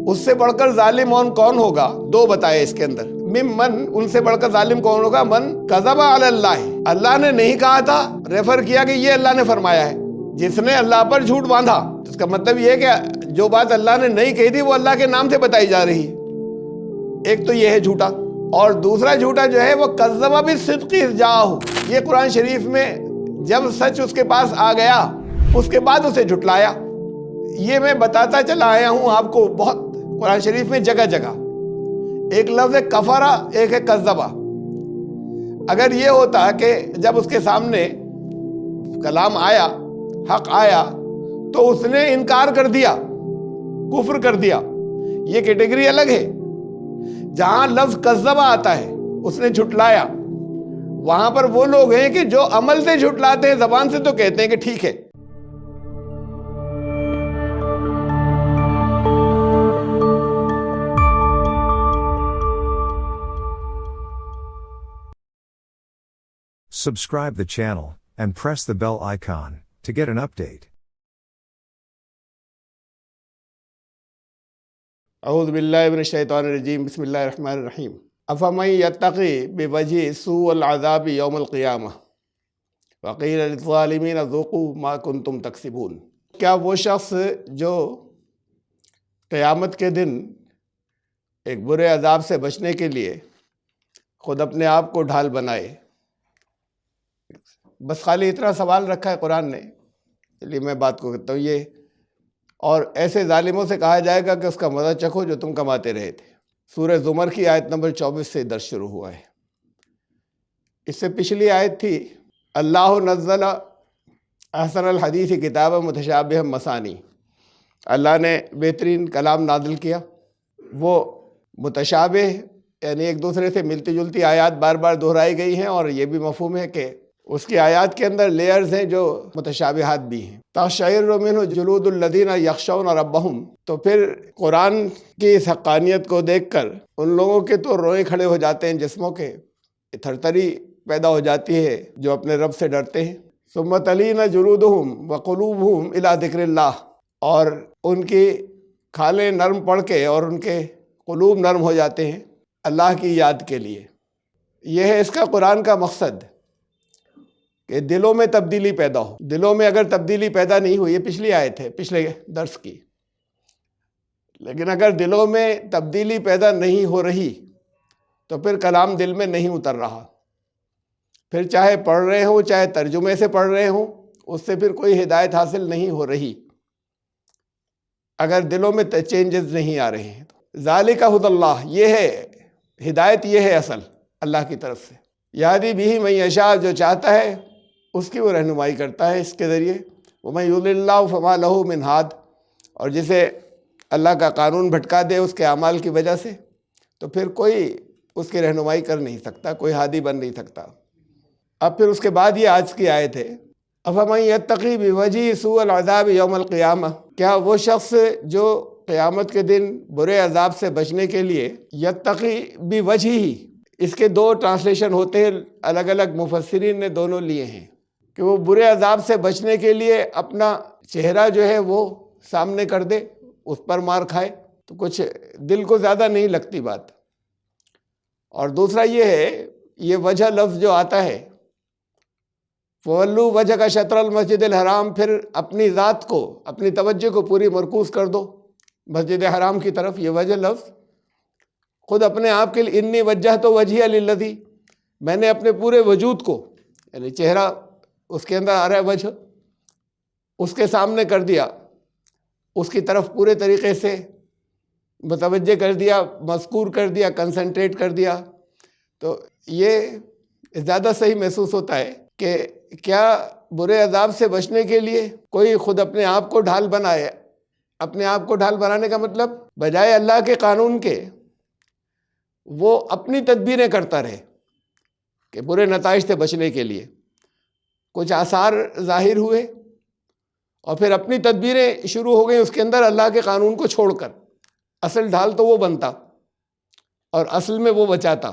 اس سے بڑھ کر ظالم کون ہوگا؟ دو بتائے اس کے اندر، ممن، ان سے بڑھ کر ظالم کون ہوگا؟ من کذب علی اللہ، اللہ نے نہیں کہا تھا، ریفر کیا کہ یہ اللہ نے فرمایا ہے، جس نے اللہ پر جھوٹ باندھا۔ اس کا مطلب یہ ہے کہ جو بات اللہ نے نہیں کہی تھی وہ اللہ کے نام سے بتائی جا رہی ہے۔ ایک تو یہ ہے جھوٹا، اور دوسرا جھوٹا جو ہے وہ کذب بالصدق اذ جاءہ، یہ قرآن شریف میں جب سچ اس کے پاس آ گیا اس کے بعد اسے جھٹلایا۔ یہ میں بتاتا چلا آیا ہوں آپ کو بہت قرآن شریف میں جگہ جگہ، ایک لفظ ہے کفرا، ایک ہے کذبا۔ اگر یہ ہوتا کہ جب اس کے سامنے کلام آیا، حق آیا، تو اس نے انکار کر دیا، کفر کر دیا، یہ کیٹیگری الگ ہے۔ جہاں لفظ کذبا آتا ہے اس نے جھٹلایا، وہاں پر وہ لوگ ہیں کہ جو عمل سے جھٹلاتے ہیں، زبان سے تو کہتے ہیں کہ ٹھیک ہے۔ Subscribe the channel and press the bell icon to get an update. اعوذ باللہ من الشیطان الرجیم، بسم اللہ الرحمن الرحیم۔ افمن یتقی بوجہ سوء العذاب یوم القیامہ وقیل للظالمین ذوقوا ما کنتم تکسبون۔ کیا وہ شخص جو قیامت کے دن ایک برے عذاب سے بچنے کے لیے خود اپنے آپ کو ڈھال بنائے؟ بس خالی اتنا سوال رکھا ہے قرآن نے، اس لیے میں بات کو کہتا ہوں یہ، اور ایسے ظالموں سے کہا جائے گا کہ اس کا مزہ چکھو جو تم کماتے رہے تھے۔ سورہ زمر کی آیت نمبر 24 سے درس شروع ہوا ہے۔ اس سے پچھلی آیت تھی اللہ نزل احسن الحدیث کتاب متشابہ مثانی، اللہ نے بہترین کلام نازل کیا، وہ متشابہ یعنی ایک دوسرے سے ملتی جلتی آیات بار بار دہرائی گئی ہیں، اور یہ بھی مفہوم ہے کہ اس کی آیات کے اندر لیئرز ہیں جو متشابہات بھی ہیں۔ تقشعر منہ جلود الذین یخشون ربہم، تو پھر قرآن کی اس حقانیت کو دیکھ کر ان لوگوں کے تو روئے کھڑے ہو جاتے ہیں جسموں کے، تھرتھری پیدا ہو جاتی ہے جو اپنے رب سے ڈرتے ہیں۔ ثم تلین جلودہم وقلوبہم الی ذکر اللہ، اور ان کی کھالیں نرم پڑ کے اور ان کے قلوب نرم ہو جاتے ہیں اللہ کی یاد کے لیے۔ یہ ہے اس کا قرآن کا مقصد کہ دلوں میں تبدیلی پیدا ہو۔ دلوں میں اگر تبدیلی پیدا نہیں ہوئی، یہ پچھلی آیت ہے پچھلے درس کی، لیکن اگر دلوں میں تبدیلی پیدا نہیں ہو رہی تو پھر کلام دل میں نہیں اتر رہا، پھر چاہے پڑھ رہے ہوں چاہے ترجمے سے پڑھ رہے ہوں، اس سے پھر کوئی ہدایت حاصل نہیں ہو رہی اگر دلوں میں چینجز نہیں آ رہے ہیں۔ ذالک ھدی اللہ، یہ ہے ہدایت، یہ ہے اصل اللہ کی طرف سے۔ یہدی بہ من یشاء، جو چاہتا ہے اس کی وہ رہنمائی کرتا ہے اس کے ذریعے۔ ومن یضلل اللہ فما لہ من ہاد، اور جسے اللہ کا قانون بھٹکا دے اس کے اعمال کی وجہ سے، تو پھر کوئی اس کی رہنمائی کر نہیں سکتا، کوئی ہادی بن نہیں سکتا۔ اب پھر اس کے بعد یہ آج کی آیت ہے، افمن یتقی بوجہ سوء العذاب یوم القیامہ، کیا وہ شخص جو قیامت کے دن برے عذاب سے بچنے کے لیے، یتقی بوجہہ، اس کے دو ٹرانسلیشن ہوتے ہیں، الگ الگ مفسرین نے دونوں لیے ہیں، کہ وہ برے عذاب سے بچنے کے لیے اپنا چہرہ جو ہے وہ سامنے کر دے، اس پر مار کھائے، تو کچھ دل کو زیادہ نہیں لگتی بات۔ اور دوسرا یہ ہے، یہ وجہ لفظ جو آتا ہے فَوَلُّوا وَجْهَكَ شَطْرَ الْمَسْجِدِ الْحَرَامِ، پھر اپنی ذات کو، اپنی توجہ کو پوری مرکوز کر دو مسجد حرام کی طرف۔ یہ وجہ لفظ خود اپنے آپ کے لیے، انی وجہت وجہی للذی، میں نے اپنے پورے وجود کو، یعنی چہرہ اس کے اندر آ رہا ہے وجہ، اس کے سامنے کر دیا، اس کی طرف پورے طریقے سے متوجہ کر دیا، مذکور کر دیا، کنسنٹریٹ کر دیا۔ تو یہ زیادہ صحیح محسوس ہوتا ہے کہ کیا برے عذاب سے بچنے کے لیے کوئی خود اپنے آپ کو ڈھال بنائے۔ اپنے آپ کو ڈھال بنانے کا مطلب بجائے اللہ کے قانون کے وہ اپنی تدبیریں کرتا رہے کہ برے نتائج سے بچنے کے لیے کچھ آثار ظاہر ہوئے، اور پھر اپنی تدبیریں شروع ہو گئیں اس کے اندر اللہ کے قانون کو چھوڑ کر۔ اصل ڈھال تو وہ بنتا اور اصل میں وہ بچاتا،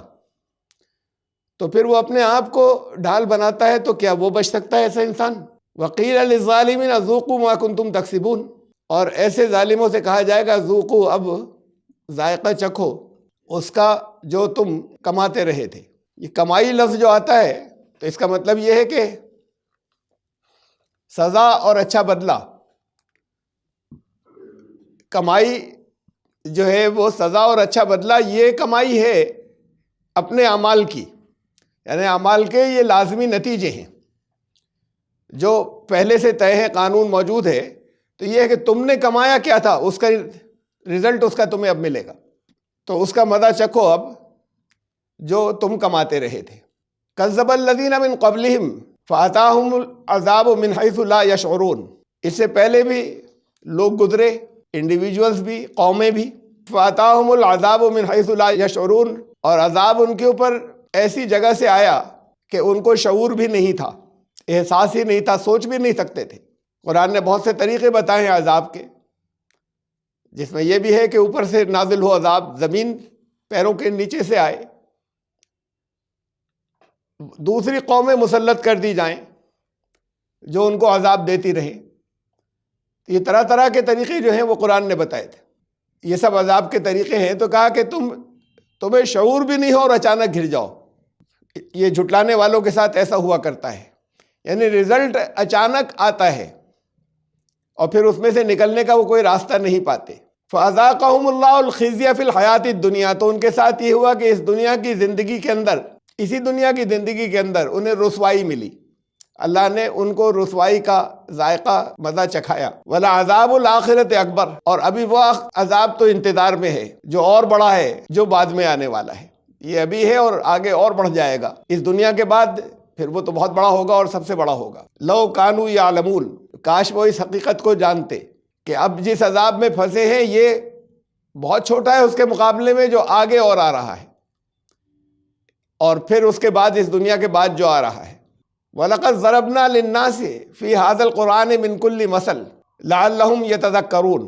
تو پھر وہ اپنے آپ کو ڈھال بناتا ہے، تو کیا وہ بچ سکتا ہے ایسا انسان؟ وقیل للظالمین ذوقوا ما کنتم تکسبون، اور ایسے ظالموں سے کہا جائے گا ذوقوا، اب ذائقہ چکھو اس کا جو تم کماتے رہے تھے۔ یہ کمائی لفظ جو آتا ہے تو اس کا مطلب یہ ہے کہ سزا اور اچھا بدلہ۔ کمائی جو ہے وہ سزا اور اچھا بدلہ، یہ کمائی ہے اپنے اعمال کی، یعنی اعمال کے یہ لازمی نتیجے ہیں جو پہلے سے طے ہے، قانون موجود ہے۔ تو یہ ہے کہ تم نے کمایا کیا تھا، اس کا رزلٹ اس کا تمہیں اب ملے گا، تو اس کا مزہ چکھو اب جو تم کماتے رہے تھے۔ کذب الذین من قبلہم فاتاہم العذاب من حیث لا یشعرون، اس سے پہلے بھی لوگ گزرے، انڈیویجولز بھی، قومیں بھی۔ فاتاہم العذاب من حیث لا یشعرون، اور عذاب ان کے اوپر ایسی جگہ سے آیا کہ ان کو شعور بھی نہیں تھا، احساس ہی نہیں تھا، سوچ بھی نہیں سکتے تھے۔ قرآن نے بہت سے طریقے بتائے ہیں عذاب کے، جس میں یہ بھی ہے کہ اوپر سے نازل ہو عذاب، زمین پیروں کے نیچے سے آئے، دوسری قومیں مسلط کر دی جائیں جو ان کو عذاب دیتی رہیں۔ یہ طرح طرح کے طریقے جو ہیں وہ قرآن نے بتائے تھے، یہ سب عذاب کے طریقے ہیں۔ تو کہا کہ تمہیں شعور بھی نہیں ہو اور اچانک گر جاؤ۔ یہ جھٹلانے والوں کے ساتھ ایسا ہوا کرتا ہے، یعنی رزلٹ اچانک آتا ہے اور پھر اس میں سے نکلنے کا وہ کوئی راستہ نہیں پاتے۔ فَأَذَاقَهُمُ اللَّهُ الْخِزْيَ فِي الْحَيَاةِ الدُّنْيَا، تو ان کے ساتھ یہ ہوا کہ اس دنیا کی زندگی کے اندر، اسی دنیا کی زندگی کے اندر انہیں رسوائی ملی، اللہ نے ان کو رسوائی کا ذائقہ مزہ چکھایا۔ وَلَعَذَابُ الْآخِرَةِ أَكْبَرُ، اور ابھی وہ عذاب تو انتظار میں ہے جو اور بڑا ہے، جو بعد میں آنے والا ہے۔ یہ ابھی ہے اور آگے اور بڑھ جائے گا، اس دنیا کے بعد پھر وہ تو بہت بڑا ہوگا اور سب سے بڑا ہوگا۔ لَوْ كَانُوا يَعْلَمُونَ، کاش وہ اس حقیقت کو جانتے کہ اب جس عذاب میں پھنسے ہیں یہ بہت چھوٹا ہے اس کے مقابلے میں جو آگے اور آ رہا ہے، اور پھر اس کے بعد اس دنیا کے بعد جو آ رہا ہے۔ وَلَقَدْ ضَرَبْنَا لِلنَّاسِ فِي هَذَا الْقُرْآنِ مِنْ كُلِّ مَثَلٍ لَعَلَّهُمْ يَتَذَكَّرُونَ،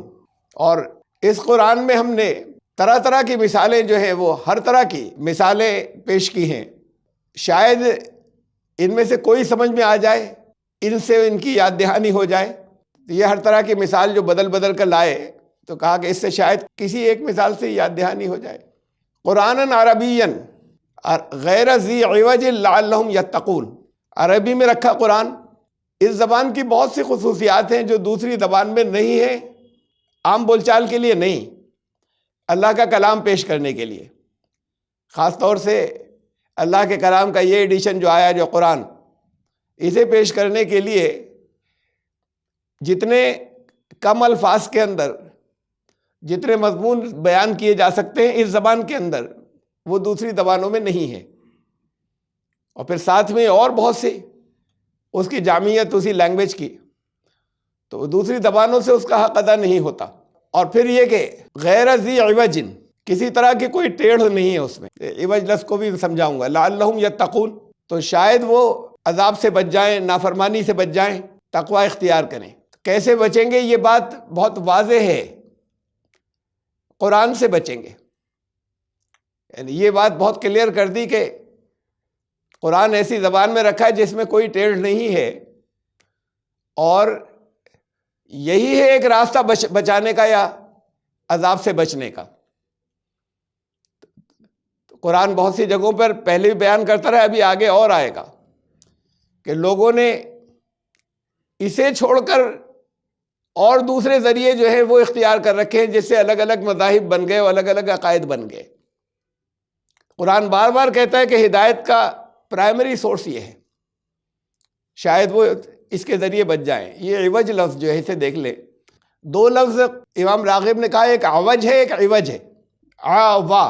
اور اس قرآن میں ہم نے طرح طرح کی مثالیں جو ہیں وہ ہر طرح کی مثالیں پیش کی ہیں، شاید ان میں سے کوئی سمجھ میں آ جائے، ان سے ان کی یاد دہانی ہو جائے۔ یہ ہر طرح کی مثال جو بدل بدل کر لائے تو کہا کہ اس سے شاید کسی ایک مثال سے یاد دہانی ہو جائے۔ قرآنًا عربیًا غیر ذی عوج لعلہم یتقون، عربی میں رکھا قرآن، اس زبان کی بہت سی خصوصیات ہیں جو دوسری زبان میں نہیں ہیں، عام بول چال کے لیے نہیں، اللہ کا کلام پیش کرنے کے لیے۔ خاص طور سے اللہ کے کلام کا یہ ایڈیشن جو آیا جو قرآن، اسے پیش کرنے کے لیے جتنے کم الفاظ کے اندر جتنے مضمون بیان کیے جا سکتے ہیں اس زبان کے اندر، وہ دوسری زبانوں میں نہیں ہے، اور پھر ساتھ میں اور بہت سی اس کی جامعیت اسی لینگویج کی، تو دوسری زبانوں سے اس کا حق ادا نہیں ہوتا۔ اور پھر یہ کہ غیر ذی عوج، کسی طرح کی کوئی ٹیڑھ نہیں ہے اس میں، عوج لفظ کو بھی سمجھاؤں گا، لعلہم یتقون، تو شاید وہ عذاب سے بچ جائیں، نافرمانی سے بچ جائیں، تقوی اختیار کریں۔ کیسے بچیں گے یہ بات بہت واضح ہے، قرآن سے بچیں گے، یعنی یہ بات بہت کلیئر کر دی کہ قرآن ایسی زبان میں رکھا ہے جس میں کوئی ٹیڑھ نہیں ہے، اور یہی ہے ایک راستہ بچانے کا یا عذاب سے بچنے کا۔ قرآن بہت سی جگہوں پر پہلے بھی بیان کرتا رہا، ابھی آگے اور آئے گا کہ لوگوں نے اسے چھوڑ کر اور دوسرے ذریعے جو ہے وہ اختیار کر رکھے ہیں، جس سے الگ الگ مذاہب بن گئے اور الگ الگ عقائد بن گئے۔ قرآن بار بار کہتا ہے کہ ہدایت کا پرائمری سورس یہ ہے، شاید وہ اس کے ذریعے بچ جائیں۔ یہ عوج لفظ جو ہے اسے دیکھ لیں، دو لفظ امام راغب نے کہا، ایک عوج ہے ایک عوج ہے، آوا۔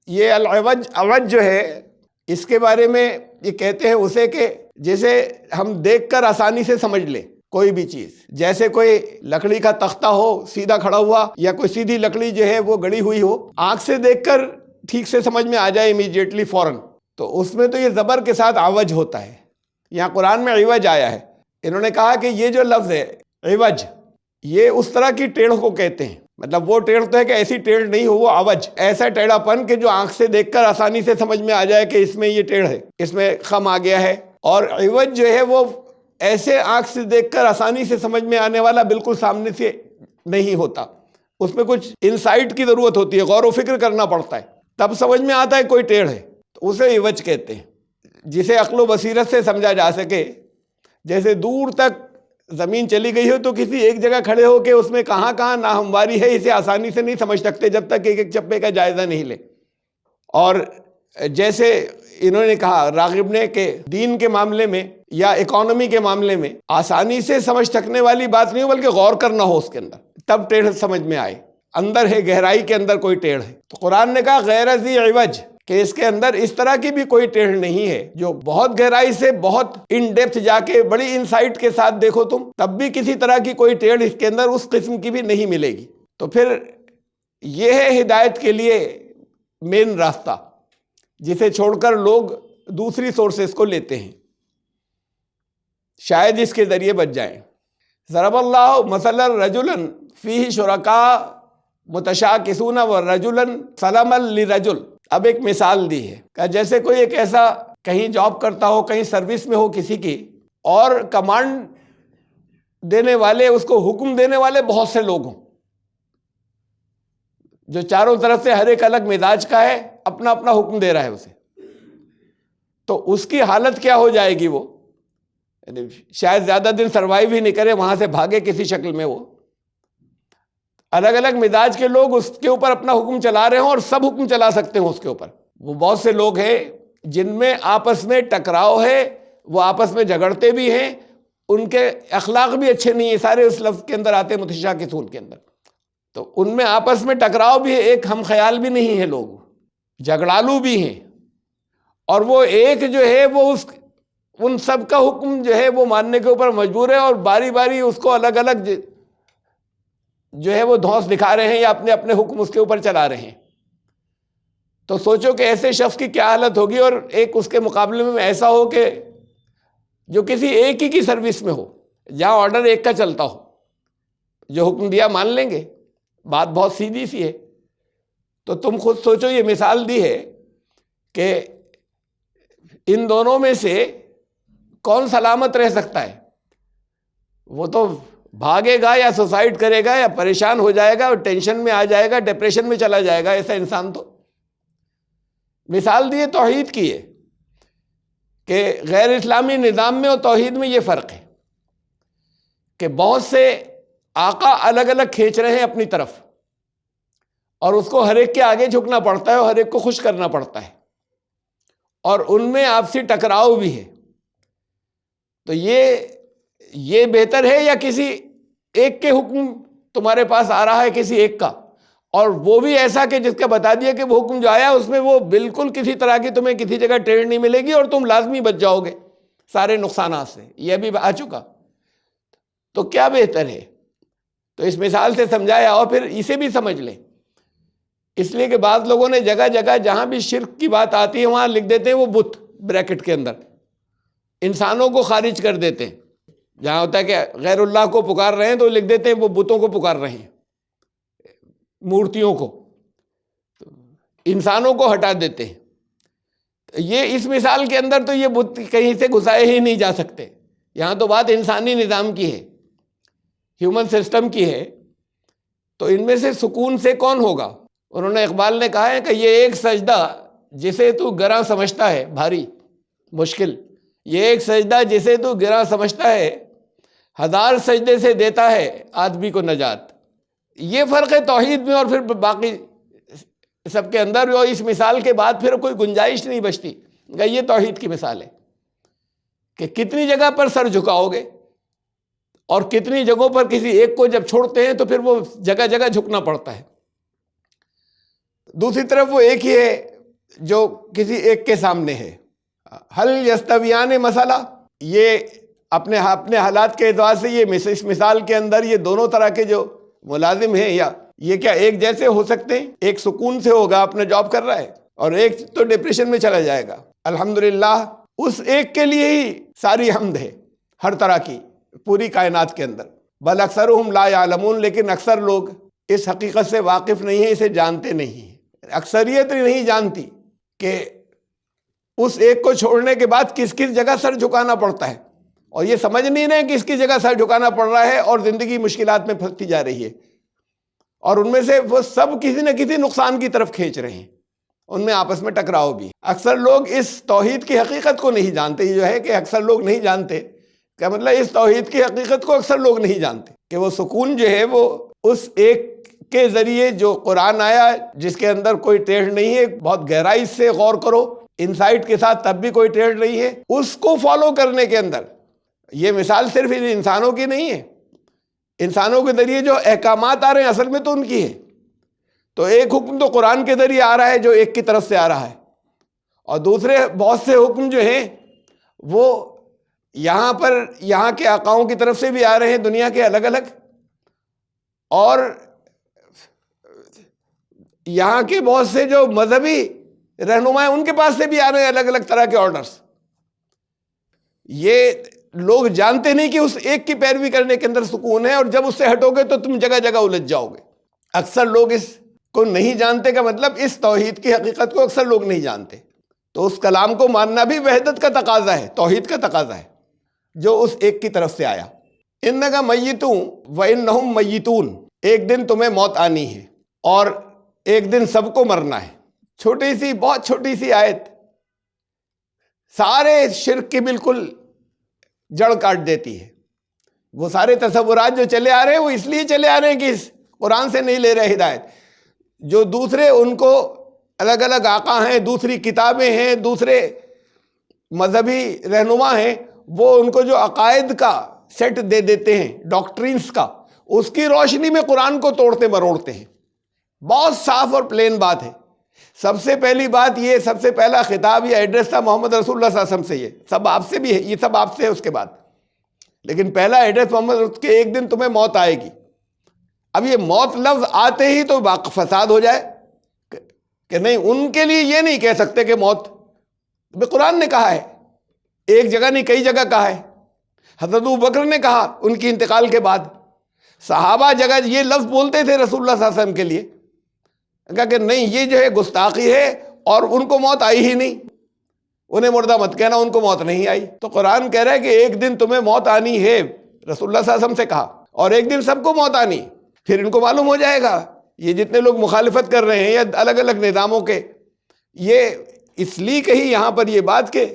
یہ العوج، عوج جو ہے اس کے بارے میں یہ کہتے ہیں اسے کہ جیسے ہم دیکھ کر آسانی سے سمجھ لیں کوئی بھی چیز، جیسے کوئی لکڑی کا تختہ ہو سیدھا کھڑا ہوا، یا کوئی سیدھی لکڑی جو ہے وہ گڑی ہوئی ہو، آنکھ سے دیکھ کر ٹھیک سے سمجھ میں آ جائے امیڈیٹلی، فوراً، تو اس میں تو یہ زبر کے ساتھ عوج ہوتا ہے۔ یہاں قرآن میں عوج آیا ہے، انہوں نے کہا کہ یہ جو لفظ ہے عوج، یہ اس طرح کی ٹیڑھ کو کہتے ہیں، مطلب وہ ٹیڑھ تو ہے کہ ایسی ٹیڑھ نہیں ہو، وہ عوج، ایسا ٹیڑھا پن کہ جو آنکھ سے دیکھ کر آسانی سے سمجھ میں آ جائے کہ اس میں یہ ٹیڑھ ہے، اس میں خم آ گیا ہے۔ اور عوج جو ہے وہ ایسے آنکھ سے دیکھ کر آسانی سے سمجھ میں آنے والا بالکل سامنے سے نہیں ہوتا، اس میں کچھ انسائٹ کی ضرورت ہوتی ہے، غور و فکر کرنا پڑتا ہے، تب سمجھ میں آتا ہے کوئی ٹیڑھ ہے، تو اسے عوج کہتے ہیں، جسے عقل و بصیرت سے سمجھا جا سکے۔ جیسے دور تک زمین چلی گئی ہو تو کسی ایک جگہ کھڑے ہو کے اس میں کہاں کہاں ناہمواری ہے اسے آسانی سے نہیں سمجھ سکتے جب تک ایک ایک چپے کا جائزہ نہیں لے۔ اور جیسے انہوں نے کہا راغب نے کہ دین کے معاملے میں یا اکانومی کے معاملے میں آسانی سے سمجھ سکنے والی بات نہیں ہو، بلکہ غور کرنا ہو اس کے اندر، تب ٹیڑھ سمجھ میں آئے، اندر ہے گہرائی کے اندر کوئی ٹیڑھ ہے۔ تو قرآن نے کہا غیر ذی عوج، کہ اس کے اندر اس طرح کی بھی کوئی ٹیڑھ نہیں ہے، جو بہت گہرائی سے بہت ان ڈیپتھ جا کے بڑی انسائٹ کے ساتھ دیکھو تم، تب بھی کسی طرح کی کوئی ٹیڑھ اس کے اندر اس قسم کی بھی نہیں ملے گی۔ تو پھر یہ ہے ہدایت کے لیے مین راستہ، جسے چھوڑ کر لوگ دوسری سورسز کو لیتے ہیں، شاید اس کے ذریعے بچ جائیں۔ ضرب اللہ مثلا رجلا فیہ شرکاء متشاکسون ورجلا سلما لرجل۔ اب ایک مثال دی ہے کہ جیسے کوئی ایک ایسا کہیں جاب کرتا ہو، کہیں سروس میں ہو کسی کی، اور کمانڈ دینے والے، اس کو حکم دینے والے بہت سے لوگ ہوں، جو چاروں طرف سے ہر ایک الگ مزاج کا ہے، اپنا اپنا حکم دے رہا ہے اسے، تو اس کی حالت کیا ہو جائے گی؟ وہ شاید زیادہ دن سروائیو ہی نہیں کرے، وہاں سے بھاگے کسی شکل میں۔ وہ الگ الگ مزاج کے لوگ اس کے اوپر اپنا حکم چلا رہے ہوں، اور سب حکم چلا سکتے ہیں اس کے اوپر۔ وہ بہت سے لوگ ہیں جن میں آپس میں ٹکراؤ ہے، وہ آپس میں جھگڑتے بھی ہیں، ان کے اخلاق بھی اچھے نہیں ہیں، سارے اس لفظ کے اندر آتے ہیں متشاکسون کے اندر۔ تو ان میں آپس میں ٹکراؤ بھی ہے، ایک ہم خیال بھی نہیں ہے، لوگ جھگڑالو بھی ہیں، اور وہ ایک جو ہے وہ ان سب کا حکم جو ہے وہ ماننے کے اوپر مجبور ہے، اور باری باری اس کو الگ الگ جو ہے وہ دھونس دکھا رہے ہیں یا اپنے اپنے حکم اس کے اوپر چلا رہے ہیں۔ تو سوچو کہ ایسے شخص کی کیا حالت ہوگی، اور ایک اس کے مقابلے میں ایسا ہو کہ جو کسی ایک ہی کی سروس میں ہو، جہاں آرڈر ایک کا چلتا ہو، جو حکم دیا مان لیں گے، بات بہت سیدھی سی ہے۔ تو تم خود سوچو، یہ مثال دی ہے کہ ان دونوں میں سے کون سلامت رہ سکتا ہے؟ وہ تو بھاگے گا یا سوسائڈ کرے گا یا پریشان ہو جائے گا اور ٹینشن میں آ جائے گا، ڈپریشن میں چلا جائے گا ایسا انسان۔ تو مثال دی توحید کی ہے کہ غیر اسلامی نظام میں اور توحید میں یہ فرق ہے کہ بہت سے آقا الگ الگ کھینچ رہے ہیں اپنی طرف، اور اس کو ہر ایک کے آگے جھکنا پڑتا ہے اور ہر ایک کو خوش کرنا پڑتا ہے، اور ان میں آپسی ٹکراؤ بھی ہے۔ تو یہ بہتر ہے یا کسی ایک کے حکم تمہارے پاس آ رہا ہے کسی ایک کا، اور وہ بھی ایسا کہ جس کا بتا دیا کہ وہ حکم جو آیا اس میں وہ بالکل کسی طرح کی تمہیں کسی جگہ ٹیڑھ نہیں ملے گی، اور تم لازمی بچ جاؤ گے سارے نقصانات سے، یہ بھی آ چکا۔ تو کیا بہتر ہے؟ تو اس مثال سے سمجھایا، اور پھر اسے بھی سمجھ لیں، اس لیے کہ بعض لوگوں نے جگہ جگہ جہاں بھی شرک کی بات آتی ہے وہاں لکھ دیتے ہیں وہ بت، بریکٹ کے اندر انسانوں کو خارج کر دیتے ہیں۔ جہاں ہوتا ہے کہ غیر اللہ کو پکار رہے ہیں تو لکھ دیتے ہیں وہ بتوں کو پکار رہے ہیں، مورتیوں کو، انسانوں کو ہٹا دیتے ہیں۔ یہ اس مثال کے اندر تو یہ بت کہیں سے گھسائے ہی نہیں جا سکتے، یہاں تو بات انسانی نظام کی ہے، ہیومن سسٹم کی ہے۔ تو ان میں سے سکون سے کون ہوگا؟ انہوں نے اقبال نے کہا ہے کہ یہ ایک سجدہ جسے تو گراں سمجھتا ہے بھاری مشکل، یہ ایک سجدہ جسے تو گراں سمجھتا ہے، ہزار سجدے سے دیتا ہے آدمی کو نجات۔ یہ فرق ہے توحید میں اور پھر باقی سب کے اندر، اور اس مثال کے بعد پھر کوئی گنجائش نہیں بچتی۔ یہ توحید کی مثال ہے کہ کتنی جگہ پر سر جھکاؤ گے، اور کتنی جگہوں پر کسی ایک کو جب چھوڑتے ہیں تو پھر وہ جگہ جگہ جھکنا پڑتا ہے۔ دوسری طرف وہ ایک ہی ہے جو کسی ایک کے سامنے ہے۔ حل یستویان مسئلہ، یہ اپنے حالات کے اعتبار سے یہ اس مثال کے اندر یہ دونوں طرح کے جو ملازم ہیں، یا یہ کیا ایک جیسے ہو سکتے ہیں؟ ایک سکون سے ہوگا اپنا جاب کر رہا ہے، اور ایک تو ڈپریشن میں چلا جائے گا۔ الحمدللہ اس ایک کے لیے ہی ساری حمد ہے ہر طرح کی پوری کائنات کے اندر۔ بل اکثرہم لا یعلمون، لیکن اکثر لوگ اس حقیقت سے واقف نہیں ہیں، اسے جانتے نہیں ہیں۔ اکثریت نہیں جانتی کہ اس ایک کو چھوڑنے کے بعد کس کس جگہ سر جھکانا پڑتا ہے، اور یہ سمجھ نہیں رہے کہ اس کی جگہ سر جھکانا پڑ رہا ہے اور زندگی مشکلات میں پھنستی جا رہی ہے، اور ان میں سے وہ سب کسی نہ کسی نقصان کی طرف کھینچ رہے ہیں، ان میں آپس میں ٹکراؤ بھی۔ اکثر لوگ اس توحید کی حقیقت کو نہیں جانتے، یہ جو ہے کہ اکثر لوگ نہیں جانتے، کیا مطلب اس توحید کی حقیقت کو اکثر لوگ نہیں جانتے کہ وہ سکون جو ہے وہ اس ایک کے ذریعے جو قرآن آیا، جس کے اندر کوئی ٹیڑھ نہیں ہے، بہت گہرائی سے غور کرو انسائٹ کے ساتھ تب بھی کوئی ٹیڑھ نہیں ہے، اس کو فالو کرنے کے اندر یہ مثال صرف ان انسانوں کی نہیں ہے، انسانوں کے ذریعے جو احکامات آ رہے ہیں اصل میں تو ان کی ہے۔ تو ایک حکم تو قرآن کے ذریعے آ رہا ہے جو ایک کی طرف سے آ رہا ہے، اور دوسرے بہت سے حکم جو ہیں وہ یہاں کے آقاؤں کی طرف سے بھی آ رہے ہیں دنیا کے الگ الگ، اور یہاں کے بہت سے جو مذہبی رہنما ہیں ان کے پاس سے بھی آ رہے ہیں الگ الگ طرح کے آرڈرز۔ یہ لوگ جانتے نہیں کہ اس ایک کی پیروی کرنے کے اندر سکون ہے، اور جب اس سے ہٹو گے تو تم جگہ جگہ الجھ جاؤ گے۔ اکثر لوگ اس کو نہیں جانتے کا مطلب اس توحید کی حقیقت کو اکثر لوگ نہیں جانتے۔ تو اس کلام کو ماننا بھی وحدت کا تقاضا ہے، توحید کا تقاضا ہے جو اس ایک کی طرف سے آیا۔ انک میتون وانہم میتون، ایک دن تمہیں موت آنی ہے اور ایک دن سب کو مرنا ہے۔ چھوٹی سی، بہت چھوٹی سی آیت سارے شرک کی بالکل جڑ کاٹ دیتی ہے۔ وہ سارے تصورات جو چلے آ رہے ہیں وہ اس لیے چلے آ رہے ہیں کہ اس قرآن سے نہیں لے رہے ہدایت۔ جو دوسرے ان کو الگ الگ آقا ہیں، دوسری کتابیں ہیں، دوسرے مذہبی رہنما ہیں، وہ ان کو جو عقائد کا سیٹ دے دیتے ہیں، ڈاکٹرینز کا، اس کی روشنی میں قرآن کو توڑتے مروڑتے ہیں۔ بہت صاف اور پلین بات ہے۔ سب سے پہلی بات یہ، سب سے پہلا خطاب یا ایڈریس تھا محمد رسول اللہ صلی اللہ علیہ وسلم سے، یہ سب آپ سے بھی ہے، یہ سب آپ سے ہے اس کے بعد، لیکن پہلا ایڈریس محمد کہ ایک دن تمہیں موت آئے گی۔ اب یہ موت لفظ آتے ہی تو فساد ہو جائے کہ نہیں، ان کے لیے یہ نہیں کہہ سکتے کہ موت، قرآن نے کہا ہے، ایک جگہ نہیں کئی جگہ کہا ہے۔ حضرت ابوبکر نے کہا ان کی انتقال کے بعد، صحابہ جگہ یہ لفظ بولتے تھے رسول اللہ صلی اللہ علیہ وسلم کے لیے، کہا کہ نہیں یہ جو ہے گستاخی ہے، اور ان کو موت آئی ہی نہیں، انہیں مردہ مت کہنا، ان کو موت نہیں آئی۔ تو قرآن کہہ رہا ہے کہ ایک دن تمہیں موت آنی ہے، رسول اللہ صلی اللہ علیہ وسلم سے کہا، اور ایک دن سب کو موت آنی۔ پھر ان کو معلوم ہو جائے گا، یہ جتنے لوگ مخالفت کر رہے ہیں یا الگ الگ نظاموں کے، یہ اس لیے کہی یہاں پر یہ بات کہ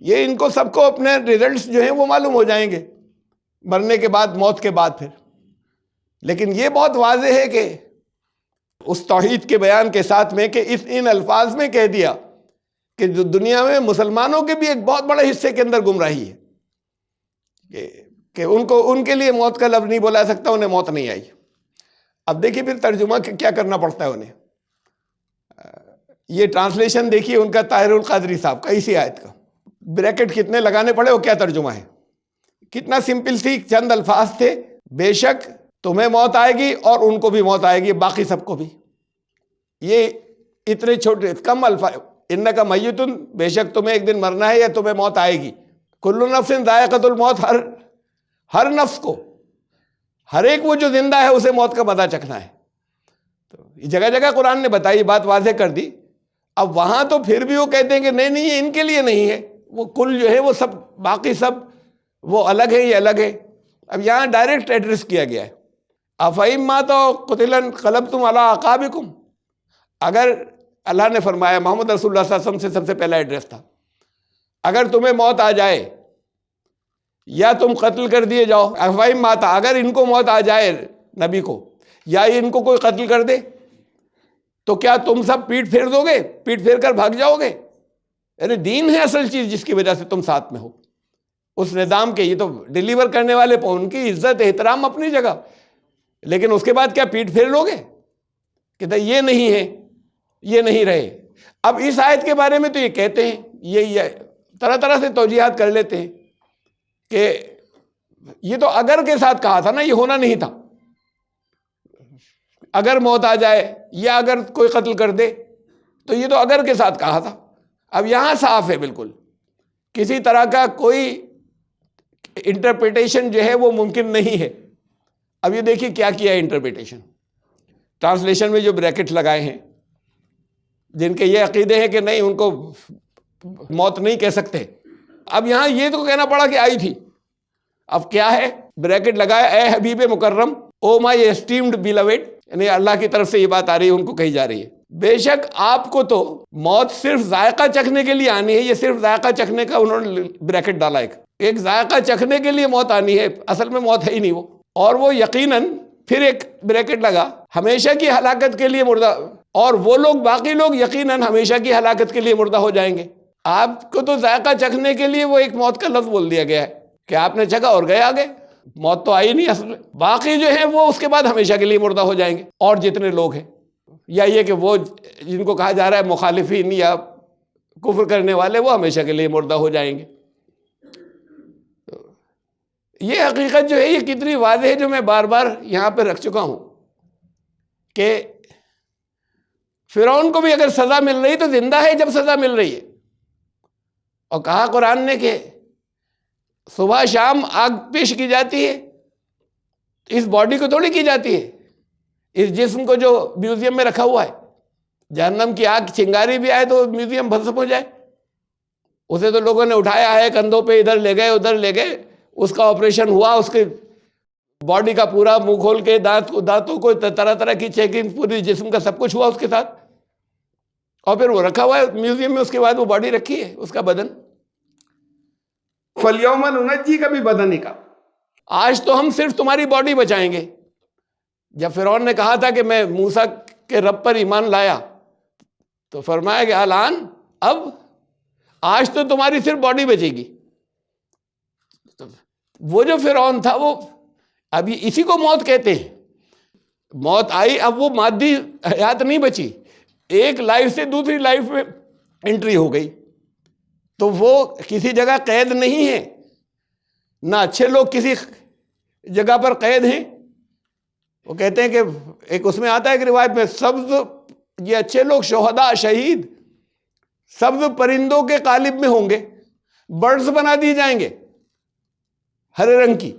یہ ان کو سب کو اپنے ریزلٹس جو ہیں وہ معلوم ہو جائیں گے مرنے کے بعد، موت کے بعد۔ پھر لیکن یہ بہت واضح ہے کہ اس توحید کے بیان کے ساتھ میں کہ ان الفاظ میں کہہ دیا کہ جو دنیا میں مسلمانوں کے بھی ایک بہت بڑے حصے کے اندر گمراہی ہے کہ ان کے لیے موت کا لفظ نہیں بولا سکتا، انہیں موت نہیں آئی۔ اب دیکھیے پھر ترجمہ کیا کرنا پڑتا ہے انہیں۔ یہ ٹرانسلیشن دیکھیے ان کا طاہر القادری صاحب کا اسی آیت کا، بریکٹ کتنے لگانے پڑے، وہ کیا ترجمہ ہے، کتنا سمپل سی چند الفاظ تھے، بے شک تمہیں موت آئے گی اور ان کو بھی موت آئے گی، باقی سب کو بھی۔ یہ اتنے چھوٹے کم الفاظ، انک میتون، بے شک تمہیں ایک دن مرنا ہے یا تمہیں موت آئے گی، کل نفس ذائقۃ الموت، ہر نفس کو، ہر ایک وہ جو زندہ ہے اسے موت کا مزہ چکھنا ہے۔ تو جگہ جگہ قرآن نے بتائی، بات واضح کر دی۔ اب وہاں تو پھر بھی وہ کہتے ہیں کہ نہیں نہیں، یہ ان کے لیے نہیں ہے، وہ کل جو ہے وہ سب، باقی سب وہ الگ ہے، یہ الگ ہے۔ اب یہاں ڈائریکٹ ایڈریس کیا گیا ہے، افئن مات قتل انقلبتم علی اعقابکم۔ اگر اللہ نے فرمایا، محمد رسول اللہ صلی اللہ علیہ وسلم سے سب سے پہلا ایڈریس تھا، اگر تمہیں موت آ جائے یا تم قتل کر دیے جاؤ، افئن مات، اگر ان کو موت آ جائے نبی کو، یا ان کو کوئی قتل کر دے، تو کیا تم سب پیٹ پھیر دو گے، پیٹ پھیر کر بھاگ جاؤ گے؟ یعنی دین ہے اصل چیز جس کی وجہ سے تم ساتھ میں ہو، اس نظام کے۔ یہ تو ڈیلیور کرنے والے پہ ان کی عزت احترام اپنی جگہ، لیکن اس کے بعد کیا پیٹ پھیر لو گے کہ یہ نہیں ہے، یہ نہیں رہے؟ اب اس آیت کے بارے میں تو یہ کہتے ہیں، یہ طرح طرح سے توجیحات کر لیتے ہیں کہ یہ تو اگر کے ساتھ کہا تھا نا، یہ ہونا نہیں تھا۔ اگر موت آ جائے یا اگر کوئی قتل کر دے تو یہ تو اگر کے ساتھ کہا تھا۔ اب یہاں صاف ہے بالکل، کسی طرح کا کوئی انٹرپریٹیشن جو ہے وہ ممکن نہیں ہے۔ اب یہ دیکھیے کیا کیا ہے انٹرپریٹیشن، ٹرانسلیشن میں جو بریکٹ لگائے ہیں، جن کے یہ عقیدے ہیں کہ نہیں ان کو موت نہیں کہہ سکتے۔ اب یہاں یہ تو کہنا پڑا کہ آئی تھی، اب کیا ہے، بریکٹ لگایا، اے حبیب مکرم او مائی اسٹیمڈ بیلوڈ، یعنی اللہ کی طرف سے یہ بات آ رہی ہے، ان کو کہی جا رہی ہے بے شک آپ کو تو موت صرف ذائقہ چکھنے کے لیے آنی ہے. یہ صرف ذائقہ چکھنے کا انہوں نے بریکٹ ڈالا، ایک ذائقہ چکھنے کے لیے موت آنی ہے، اصل میں موت ہے ہی نہیں وہ. اور وہ یقیناً پھر ایک بریکٹ لگا ہمیشہ کی ہلاکت کے لیے مردہ، اور وہ لوگ باقی لوگ یقیناً ہمیشہ کی ہلاکت کے لیے مردہ ہو جائیں گے. آپ کو تو ذائقہ چکھنے کے لیے وہ ایک موت کا لفظ بول دیا گیا ہے کہ آپ نے چکھا اور گئے آگے، موت تو آئی نہیں اصل میں. باقی جو ہے وہ اس کے بعد ہمیشہ کے لیے مردہ ہو جائیں گے. اور جتنے لوگ ہیں، یا یہ کہ وہ جن کو کہا جا رہا ہے مخالفین یا کفر کرنے والے، وہ ہمیشہ کے لیے مردہ ہو جائیں گے. یہ حقیقت جو ہے یہ کتنی واضح ہے، جو میں بار بار یہاں پہ رکھ چکا ہوں کہ فرعون کو بھی اگر سزا مل رہی تو زندہ ہے جب سزا مل رہی ہے. اور کہا قرآن نے کہ صبح شام آگ پیش کی جاتی ہے، اس باڈی کو تھوڑی کی جاتی ہے، اس جسم کو جو میوزیم میں رکھا ہوا ہے. جہنم کی آگ چنگاری بھی آئے تو میوزیم بھسم ہو جائے. اسے تو لوگوں نے اٹھایا ہے کندھوں پہ، ادھر لے گئے ادھر لے گئے، اس کا آپریشن ہوا، اس کے باڈی کا پورا منہ کھول کے دانتوں کو طرح طرح کی چیکنگ، پوری جسم کا سب کچھ ہوا اس کے ساتھ، اور پھر وہ رکھا ہوا ہے میوزیم میں. اس کے بعد وہ باڈی رکھی ہے، اس کا بدن. فَالْيَوْمَ نُنَجِّيكَ بِبَدَنِكَ، آج تو ہم صرف تمہاری باڈی بچائیں گے. جب فرعون نے کہا تھا کہ میں موسیٰ کے رب پر ایمان لایا، تو فرمایا کہ الان، اب آج تو تمہاری صرف باڈی بچے گی. وہ جو فرعون تھا وہ ابھی اسی کو موت کہتے ہیں. موت آئی، اب وہ مادی حیات نہیں بچی، ایک لائف سے دوسری لائف میں انٹری ہو گئی. تو وہ کسی جگہ قید نہیں ہے، نہ اچھے لوگ کسی جگہ پر قید ہیں. وہ کہتے ہیں کہ ایک اس میں آتا ہے کہ روایت میں سبز، یہ اچھے لوگ شہداء شہید سبز پرندوں کے قالب میں ہوں گے، برڈز بنا دیے جائیں گے ہرے رنگ کی.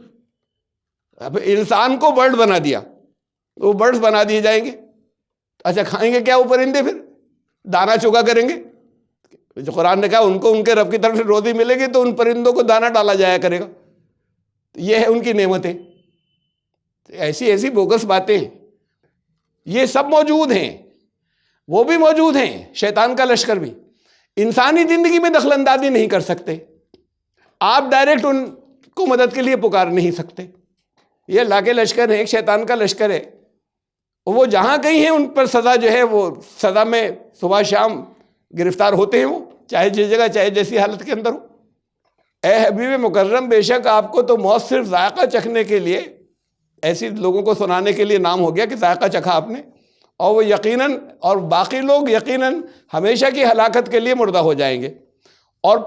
اب انسان کو برڈ بنا دیا، وہ برڈز بنا دیے جائیں گے. اچھا کھائیں گے کیا وہ پرندے؟ پھر دانا چوگا کریں گے. جو قرآن نے کہا ان کو ان کے رب کی طرف سے روزی ملے گی تو ان پرندوں کو دانا ڈالا جایا کرے گا. یہ ہے ان کی نعمتیں. ایسی ایسی بوگس باتیں یہ سب موجود ہیں، وہ بھی موجود ہیں، شیطان کا لشکر بھی. انسانی زندگی میں دخل اندازی نہیں کر سکتے آپ، ڈائریکٹ ان کو مدد کے لیے پکار نہیں سکتے. یہ اللہ کے لشکر ہے، ایک شیطان کا لشکر ہے. وہ جہاں کہیں ہیں ان پر سزا جو ہے وہ سزا میں صبح شام گرفتار ہوتے ہیں، وہ چاہے جس جگہ چاہے جیسی حالت کے اندر ہو. اے حبیب مکرم، بے شک آپ کو تو موت صرف ذائقہ چکھنے کے لیے، ایسی لوگوں کو سنانے کے لیے نام ہو گیا کہ ذائقہ چکھا آپ نے، اور وہ یقیناً، اور باقی لوگ یقیناً ہمیشہ کی ہلاکت کے لیے مردہ ہو جائیں گے. اور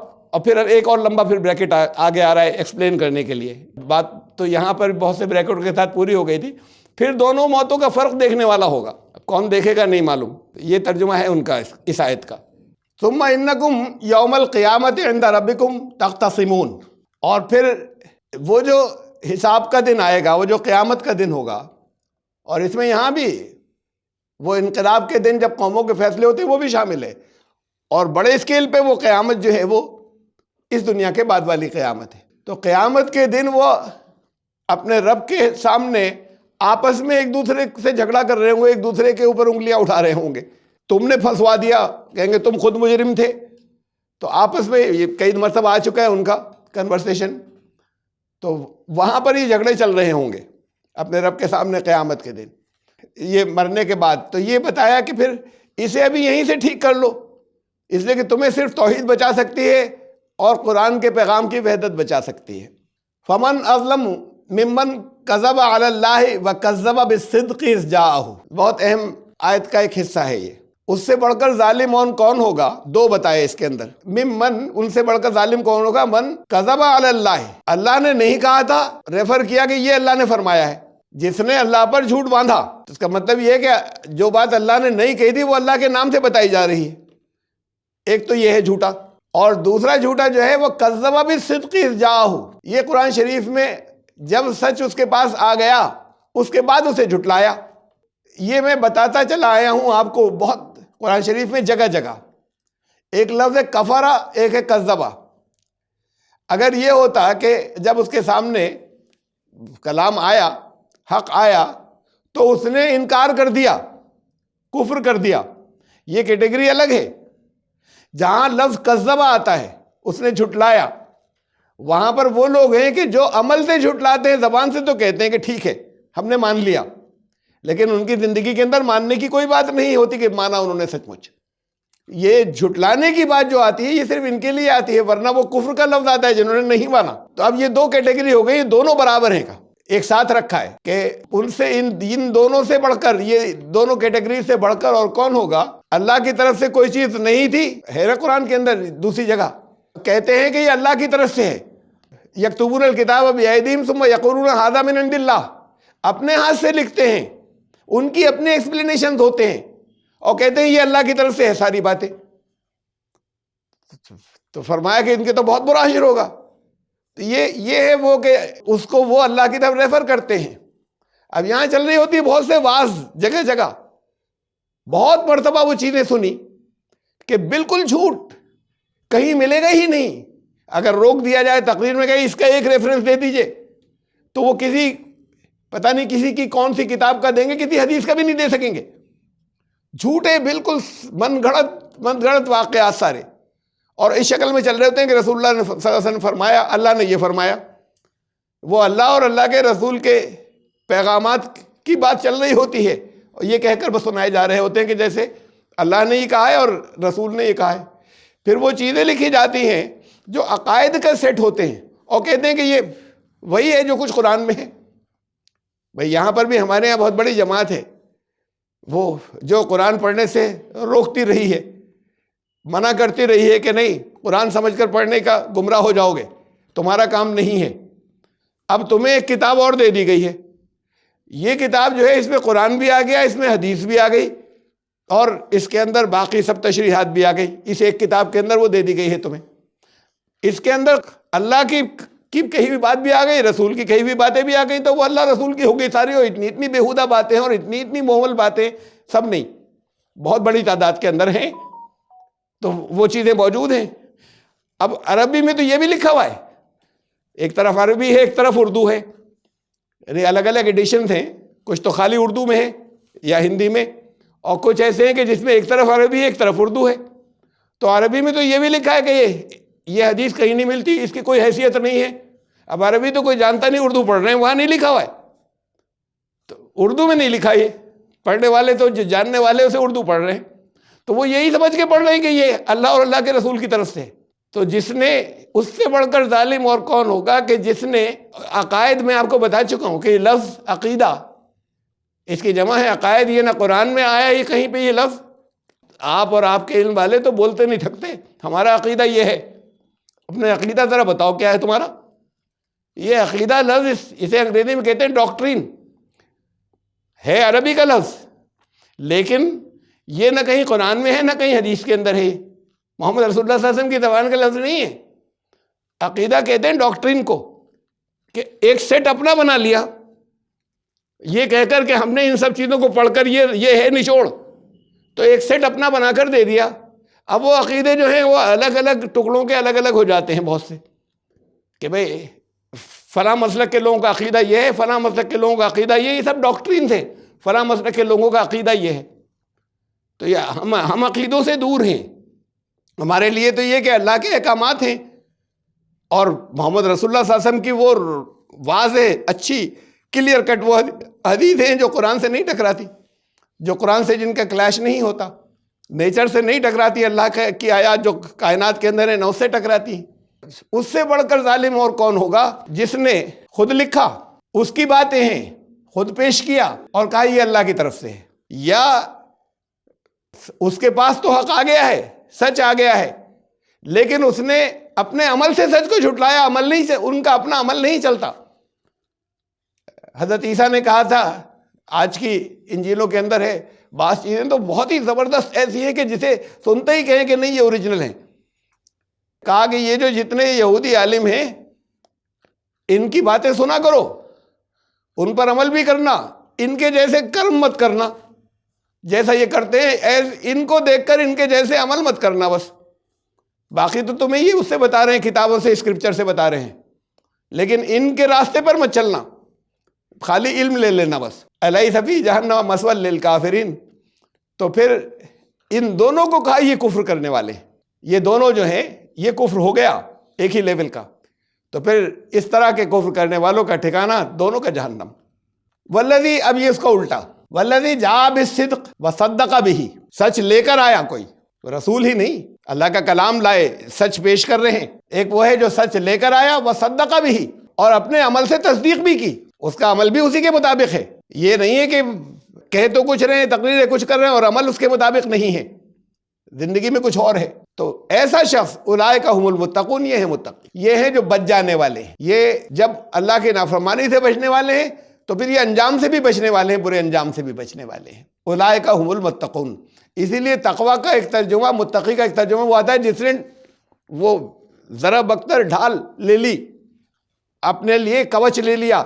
پھر ایک اور لمبا پھر بریکٹ آگے آ رہا ہے ایکسپلین کرنے کے لیے. بات تو یہاں پر بہت سے بریکٹ کے ساتھ پوری ہو گئی تھی. پھر دونوں موتوں کا فرق دیکھنے والا ہوگا، کون دیکھے گا نہیں معلوم. یہ ترجمہ ہے ان کا اس آیت کا. ثم انکم یوم القیامت عند ربکم تختصمون، اور پھر وہ جو حساب کا دن آئے گا، وہ جو قیامت کا دن ہوگا، اور اس میں یہاں بھی وہ انقلاب کے دن جب قوموں کے فیصلے ہوتے ہیں وہ بھی شامل ہے. اور بڑے اسکیل پہ وہ قیامت جو ہے وہ اس دنیا کے بعد والی قیامت ہے. تو قیامت کے دن وہ اپنے رب کے سامنے آپس میں ایک دوسرے سے جھگڑا کر رہے ہوں گے، ایک دوسرے کے اوپر انگلیاں اٹھا رہے ہوں گے. تم نے پھنسوا دیا، کہیں گے تم خود مجرم تھے. تو آپس میں یہ کئی مرتبہ آ چکا ہے ان کا کنورسیشن. تو وہاں پر یہ جھگڑے چل رہے ہوں گے اپنے رب کے سامنے قیامت کے دن، یہ مرنے کے بعد. تو یہ بتایا کہ پھر اسے ابھی یہیں سے ٹھیک کر لو، اس لیے کہ تمہیں صرف توحید بچا سکتی ہے اور قرآن کے پیغام کی وحدت بچا سکتی ہے. فمن اظلم ممن کذب علی اللہ وکذب بالصدق اذ جاءہ، بہت اہم آیت کا ایک حصہ ہے یہ. اس سے بڑھ کر ظالم کون ہوگا؟ دو بتائے اس کے اندر. ممن، ان سے بڑھ کر ظالم کون ہوگا؟ من کذب علی اللہ، اللہ نے نہیں کہا تھا، ریفر کیا کہ یہ اللہ نے فرمایا ہے. جس نے اللہ پر جھوٹ باندھا، اس کا مطلب یہ ہے کہ جو بات اللہ نے نہیں کہی تھی وہ اللہ کے نام سے بتائی جا رہی ہے. ایک تو یہ ہے جھوٹا، اور دوسرا جھوٹا جو ہے وہ کذب بالصدق اذ جاءہ. یہ قرآن شریف میں جب سچ اس کے پاس آ گیا اس کے بعد اسے جھٹلایا. یہ میں بتاتا چلا آیا ہوں آپ کو بہت قرآن شریف میں جگہ جگہ. ایک لفظ ہے کفرا، ایک ہے کذبا. اگر یہ ہوتا کہ جب اس کے سامنے کلام آیا حق آیا تو اس نے انکار کر دیا، کفر کر دیا، یہ کیٹیگری الگ ہے۔ جہاں لفظ کذبہ آتا ہے اس نے جھٹلایا، وہاں پر وہ لوگ ہیں کہ جو عمل سے جھٹلاتے ہیں، زبان سے تو کہتے ہیں کہ ٹھیک ہے ہم نے مان لیا، لیکن ان کی زندگی کے اندر ماننے کی کوئی بات نہیں ہوتی کہ مانا انہوں نے سچ مچ۔ یہ جھٹلانے کی بات جو آتی ہے یہ صرف ان کے لیے آتی ہے، ورنہ وہ کفر کا لفظ آتا ہے جنہوں نے نہیں مانا۔ تو اب یہ دو کیٹیگری ہو گئی، دونوں برابر ہیں کا ایک ساتھ رکھا ہے کہ ان سے ان دونوں سے بڑھ کر، یہ دونوں کیٹیگری سے بڑھ کر اور کون ہوگا؟ اللہ کی طرف سے کوئی چیز نہیں تھی، ہے قرآن کے اندر دوسری جگہ کہتے ہیں کہ یہ اللہ کی طرف سے ہے۔ یکتبون الکتاب بایدیہم ثم یقولون ھذا من عند اللہ، اپنے ہاتھ سے لکھتے ہیں، ان کی اپنے ایکسپلینیشنز ہوتے ہیں اور کہتے ہیں یہ اللہ کی طرف سے ہے ساری باتیں۔ تو فرمایا کہ ان کے تو بہت برا حشر ہوگا۔ تو یہ ہے وہ کہ اس کو وہ اللہ کی طرف ریفر کرتے ہیں۔ اب یہاں چل رہی ہوتی ہے بہت سے واز جگہ جگہ، بہت مرتبہ وہ چیزیں سنی کہ بالکل جھوٹ، کہیں ملے گا ہی نہیں۔ اگر روک دیا جائے تقریر میں کہ اس کا ایک ریفرنس دے دیجئے، تو وہ کسی پتہ نہیں کسی کی کون سی کتاب کا دیں گے، کسی حدیث کا بھی نہیں دے سکیں گے۔ جھوٹے بالکل من گھڑت واقعات سارے، اور اس شکل میں چل رہے ہوتے ہیں کہ رسول اللہ نے صلی اللہ علیہ وسلم فرمایا، اللہ نے یہ فرمایا۔ وہ اللہ اور اللہ کے رسول کے پیغامات کی بات چل رہی ہوتی ہے، اور یہ کہہ کر بس سنائے جا رہے ہوتے ہیں کہ جیسے اللہ نے یہ کہا ہے اور رسول نے یہ کہا ہے۔ پھر وہ چیزیں لکھی جاتی ہیں جو عقائد کا سیٹ ہوتے ہیں، اور کہتے ہیں کہ یہ وہی ہے جو کچھ قرآن میں ہے۔ بھئی یہاں پر بھی ہمارے یہاں بہت بڑی جماعت ہے، وہ جو قرآن پڑھنے سے روکتی رہی ہے، منع کرتی رہی ہے کہ نہیں قرآن سمجھ کر پڑھنے کا گمراہ ہو جاؤ گے، تمہارا کام نہیں ہے۔ اب تمہیں ایک کتاب اور دے دی گئی ہے، یہ کتاب جو ہے اس میں قرآن بھی آ گیا، اس میں حدیث بھی آ گئی، اور اس کے اندر باقی سب تشریحات بھی آ گئی۔ اس ایک کتاب کے اندر وہ دے دی گئی ہے تمہیں، اس کے اندر اللہ کی کہی ہوئی بات بھی آ گئی، رسول کی کہی ہوئی باتیں بھی آ گئی، تو وہ اللہ رسول کی ہو گئی ساری، اور اتنی بےہودہ باتیں ہیں اور اتنی مہمل باتیں سب نہیں، بہت بڑی تعداد کے اندر ہیں، تو وہ چیزیں موجود ہیں۔ اب عربی میں تو یہ بھی لکھا ہوا ہے، ایک طرف عربی ہے ایک طرف اردو ہے، یعنی الگ الگ ایڈیشنز ہیں، کچھ تو خالی اردو میں ہے یا ہندی میں، اور کچھ ایسے ہیں کہ جس میں ایک طرف عربی ہے ایک طرف اردو ہے۔ تو عربی میں تو یہ بھی لکھا ہے کہ یہ حدیث کہیں نہیں ملتی، اس کی کوئی حیثیت نہیں ہے۔ اب عربی تو کوئی جانتا نہیں، اردو پڑھ رہے ہیں، وہاں نہیں لکھا ہوا ہے، تو اردو میں نہیں لکھا، یہ پڑھنے والے تو جو جاننے والے اسے اردو پڑھ رہے ہیں، تو وہ یہی سمجھ کے پڑھ رہے ہیں کہ یہ اللہ اور اللہ کے رسول کی طرف سے۔ تو جس نے اس سے بڑھ کر ظالم اور کون ہوگا کہ جس نے عقائد، میں آپ کو بتا چکا ہوں کہ یہ لفظ عقیدہ، اس کی جمع ہے عقائد، یہ نہ قرآن میں آیا ہی کہیں پہ یہ لفظ۔ آپ اور آپ کے علم والے تو بولتے نہیں تھکتے، ہمارا عقیدہ یہ ہے۔ اپنے عقیدہ ذرا بتاؤ کیا ہے تمہارا؟ یہ عقیدہ لفظ اسے انگریزی میں کہتے ہیں ڈاکٹرین، ہے عربی کا لفظ، لیکن یہ نہ کہیں قرآن میں ہے نہ کہیں حدیث کے اندر ہے، محمد رسول اللہ صلی اللہ علیہ وسلم کی زبان کا لفظ نہیں ہے۔ عقیدہ کہتے ہیں ڈاکٹرین کو، کہ ایک سیٹ اپنا بنا لیا، یہ کہہ کر کہ ہم نے ان سب چیزوں کو پڑھ کر یہ ہے نچوڑ، تو ایک سیٹ اپنا بنا کر دے دیا۔ اب وہ عقیدے جو ہیں وہ الگ الگ ٹکڑوں کے الگ الگ ہو جاتے ہیں بہت سے، کہ بھئی فلاں مسلک کے لوگوں کا عقیدہ یہ ہے، فلاں مسلک کے لوگوں کا عقیدہ یہ سب ڈاکٹرین تھے، فلاں مسلک کے لوگوں کا عقیدہ یہ ہے۔ تو یہ ہم عقیدوں سے دور ہیں، ہمارے لیے تو یہ کہ اللہ کے احکامات ہیں، اور محمد رسول اللہ صلی اللہ علیہ وسلم کی وہ واضح اچھی کلیئر کٹ وہ حدیث ہیں جو قرآن سے نہیں ٹکراتی، جو قرآن سے جن کا کلیش نہیں ہوتا، نیچر سے نہیں ٹکراتی، اللہ کی آیات جو کائنات کے اندر ہیں نہ اس سے ٹکراتی۔ اس سے بڑھ کر ظالم اور کون ہوگا جس نے خود لکھا، اس کی باتیں ہیں، خود پیش کیا اور کہا یہ اللہ کی طرف سے ہے، یا اس کے پاس تو حق آ گیا ہے، سچ آ گیا ہے، لیکن اس نے اپنے عمل سے سچ کو جھٹلایا، عمل نہیں سے ان کا اپنا عمل نہیں چلتا۔ حضرت عیسیٰ نے کہا تھا، آج کی انجیلوں کے اندر ہے، بعض چیزیں تو بہت ہی زبردست ایسی ہیں کہ جسے سنتے ہی کہیں کہ نہیں یہ اوریجنل ہیں۔ کہا کہ یہ جو جتنے یہودی عالم ہیں ان کی باتیں سنا کرو، ان پر عمل بھی کرنا، ان کے جیسے کرم مت کرنا، جیسا یہ کرتے ہیں ان کو دیکھ کر ان کے جیسے عمل مت کرنا بس، باقی تو تمہیں یہ اس سے بتا رہے ہیں، کتابوں سے اسکرپچر سے بتا رہے ہیں، لیکن ان کے راستے پر مت چلنا۔ خالی علم لے لینا بس. الیس فی جہنم مثوی للکافرین. تو پھر ان دونوں کو کہا یہ کفر کرنے والے، یہ دونوں جو ہیں یہ کفر ہو گیا ایک ہی لیول کا. تو پھر اس طرح کے کفر کرنے والوں کا ٹھکانہ دونوں کا جہنم. والذی، اب یہ اس کا الٹا، والذی جاء بالصدق وصدق بہ، سچ لے کر آیا، کوئی رسول ہی نہیں، اللہ کا کلام لائے، سچ پیش کر رہے ہیں. ایک وہ ہے جو سچ لے کر آیا، وصدق بہ، اور اپنے عمل سے تصدیق بھی کی، اس کا عمل بھی اسی کے مطابق ہے. یہ نہیں ہے کہ کہہ تو کچھ رہے ہیں، تقریریں کچھ کر رہے ہیں اور عمل اس کے مطابق نہیں ہے، زندگی میں کچھ اور ہے. تو ایسا شخص اولئک هم المتقون، یہ ہے متقی، یہ ہیں جو بچ جانے والے ہیں. یہ جب اللہ کی نافرمانی سے بچنے والے ہیں تو پھر یہ انجام سے بھی بچنے والے ہیں، برے انجام سے بھی بچنے والے ہیں. اولئک هم المتقون. اسی لیے تقویٰ کا ایک ترجمہ، متقی کا ایک ترجمہ وہ آتا ہے جس نے وہ ذرا بختر ڈھال لے لی، اپنے لیے کوچ لے لیا،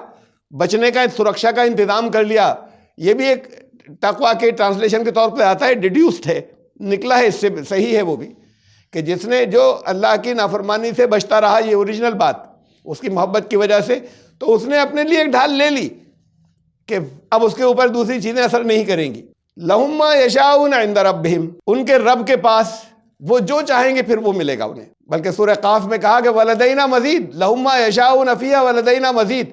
بچنے کا، سرکشا کا انتظام کر لیا. یہ بھی ایک تقویٰ کے ٹرانسلیشن کے طور پہ آتا ہے، ڈیڈیوسڈ ہے، نکلا ہے اس سے، صحیح ہے وہ بھی، کہ جس نے جو اللہ کی نافرمانی سے بچتا رہا، یہ اوریجنل بات اس کی محبت کی وجہ سے، تو اس نے اپنے لیے ایک ڈھال لے لی کہ اب اس کے اوپر دوسری چیزیں اثر نہیں کریں گی. لہم ما یشاؤون عند ربہم، ان کے رب کے پاس وہ جو چاہیں گے پھر وہ ملے گا انہیں. بلکہ سورہ قاف میں کہا کہ ولدینا مزید، لہم ما یشاؤون فیہا ولدینا مزید.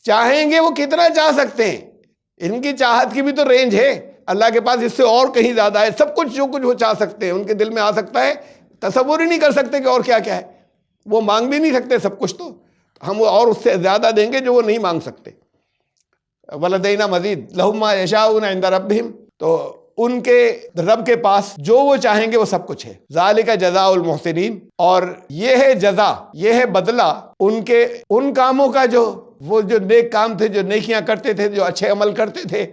چاہیں گے وہ کتنا چاہ سکتے ہیں، ان کی چاہت کی بھی تو رینج ہے، اللہ کے پاس اس سے اور کہیں زیادہ ہے. سب کچھ جو کچھ وہ چاہ سکتے ہیں ان کے دل میں آ سکتا ہے، تصور ہی نہیں کر سکتے کہ اور کیا کیا ہے. وہ مانگ بھی نہیں سکتے سب کچھ، تو ہم اور اس سے زیادہ دیں گے جو وہ نہیں مانگ سکتے. ولدینا مزید، لہم ما یشاؤون عند ربہم، تو ان کے رب کے پاس جو وہ چاہیں گے وہ سب کچھ ہے. ذالک جزاء المحسنین، اور یہ ہے جزا، یہ ہے بدلہ ان کے ان کاموں کا جو وہ جو نیک کام تھے، جو نیکیاں کرتے تھے، جو اچھے عمل کرتے تھے،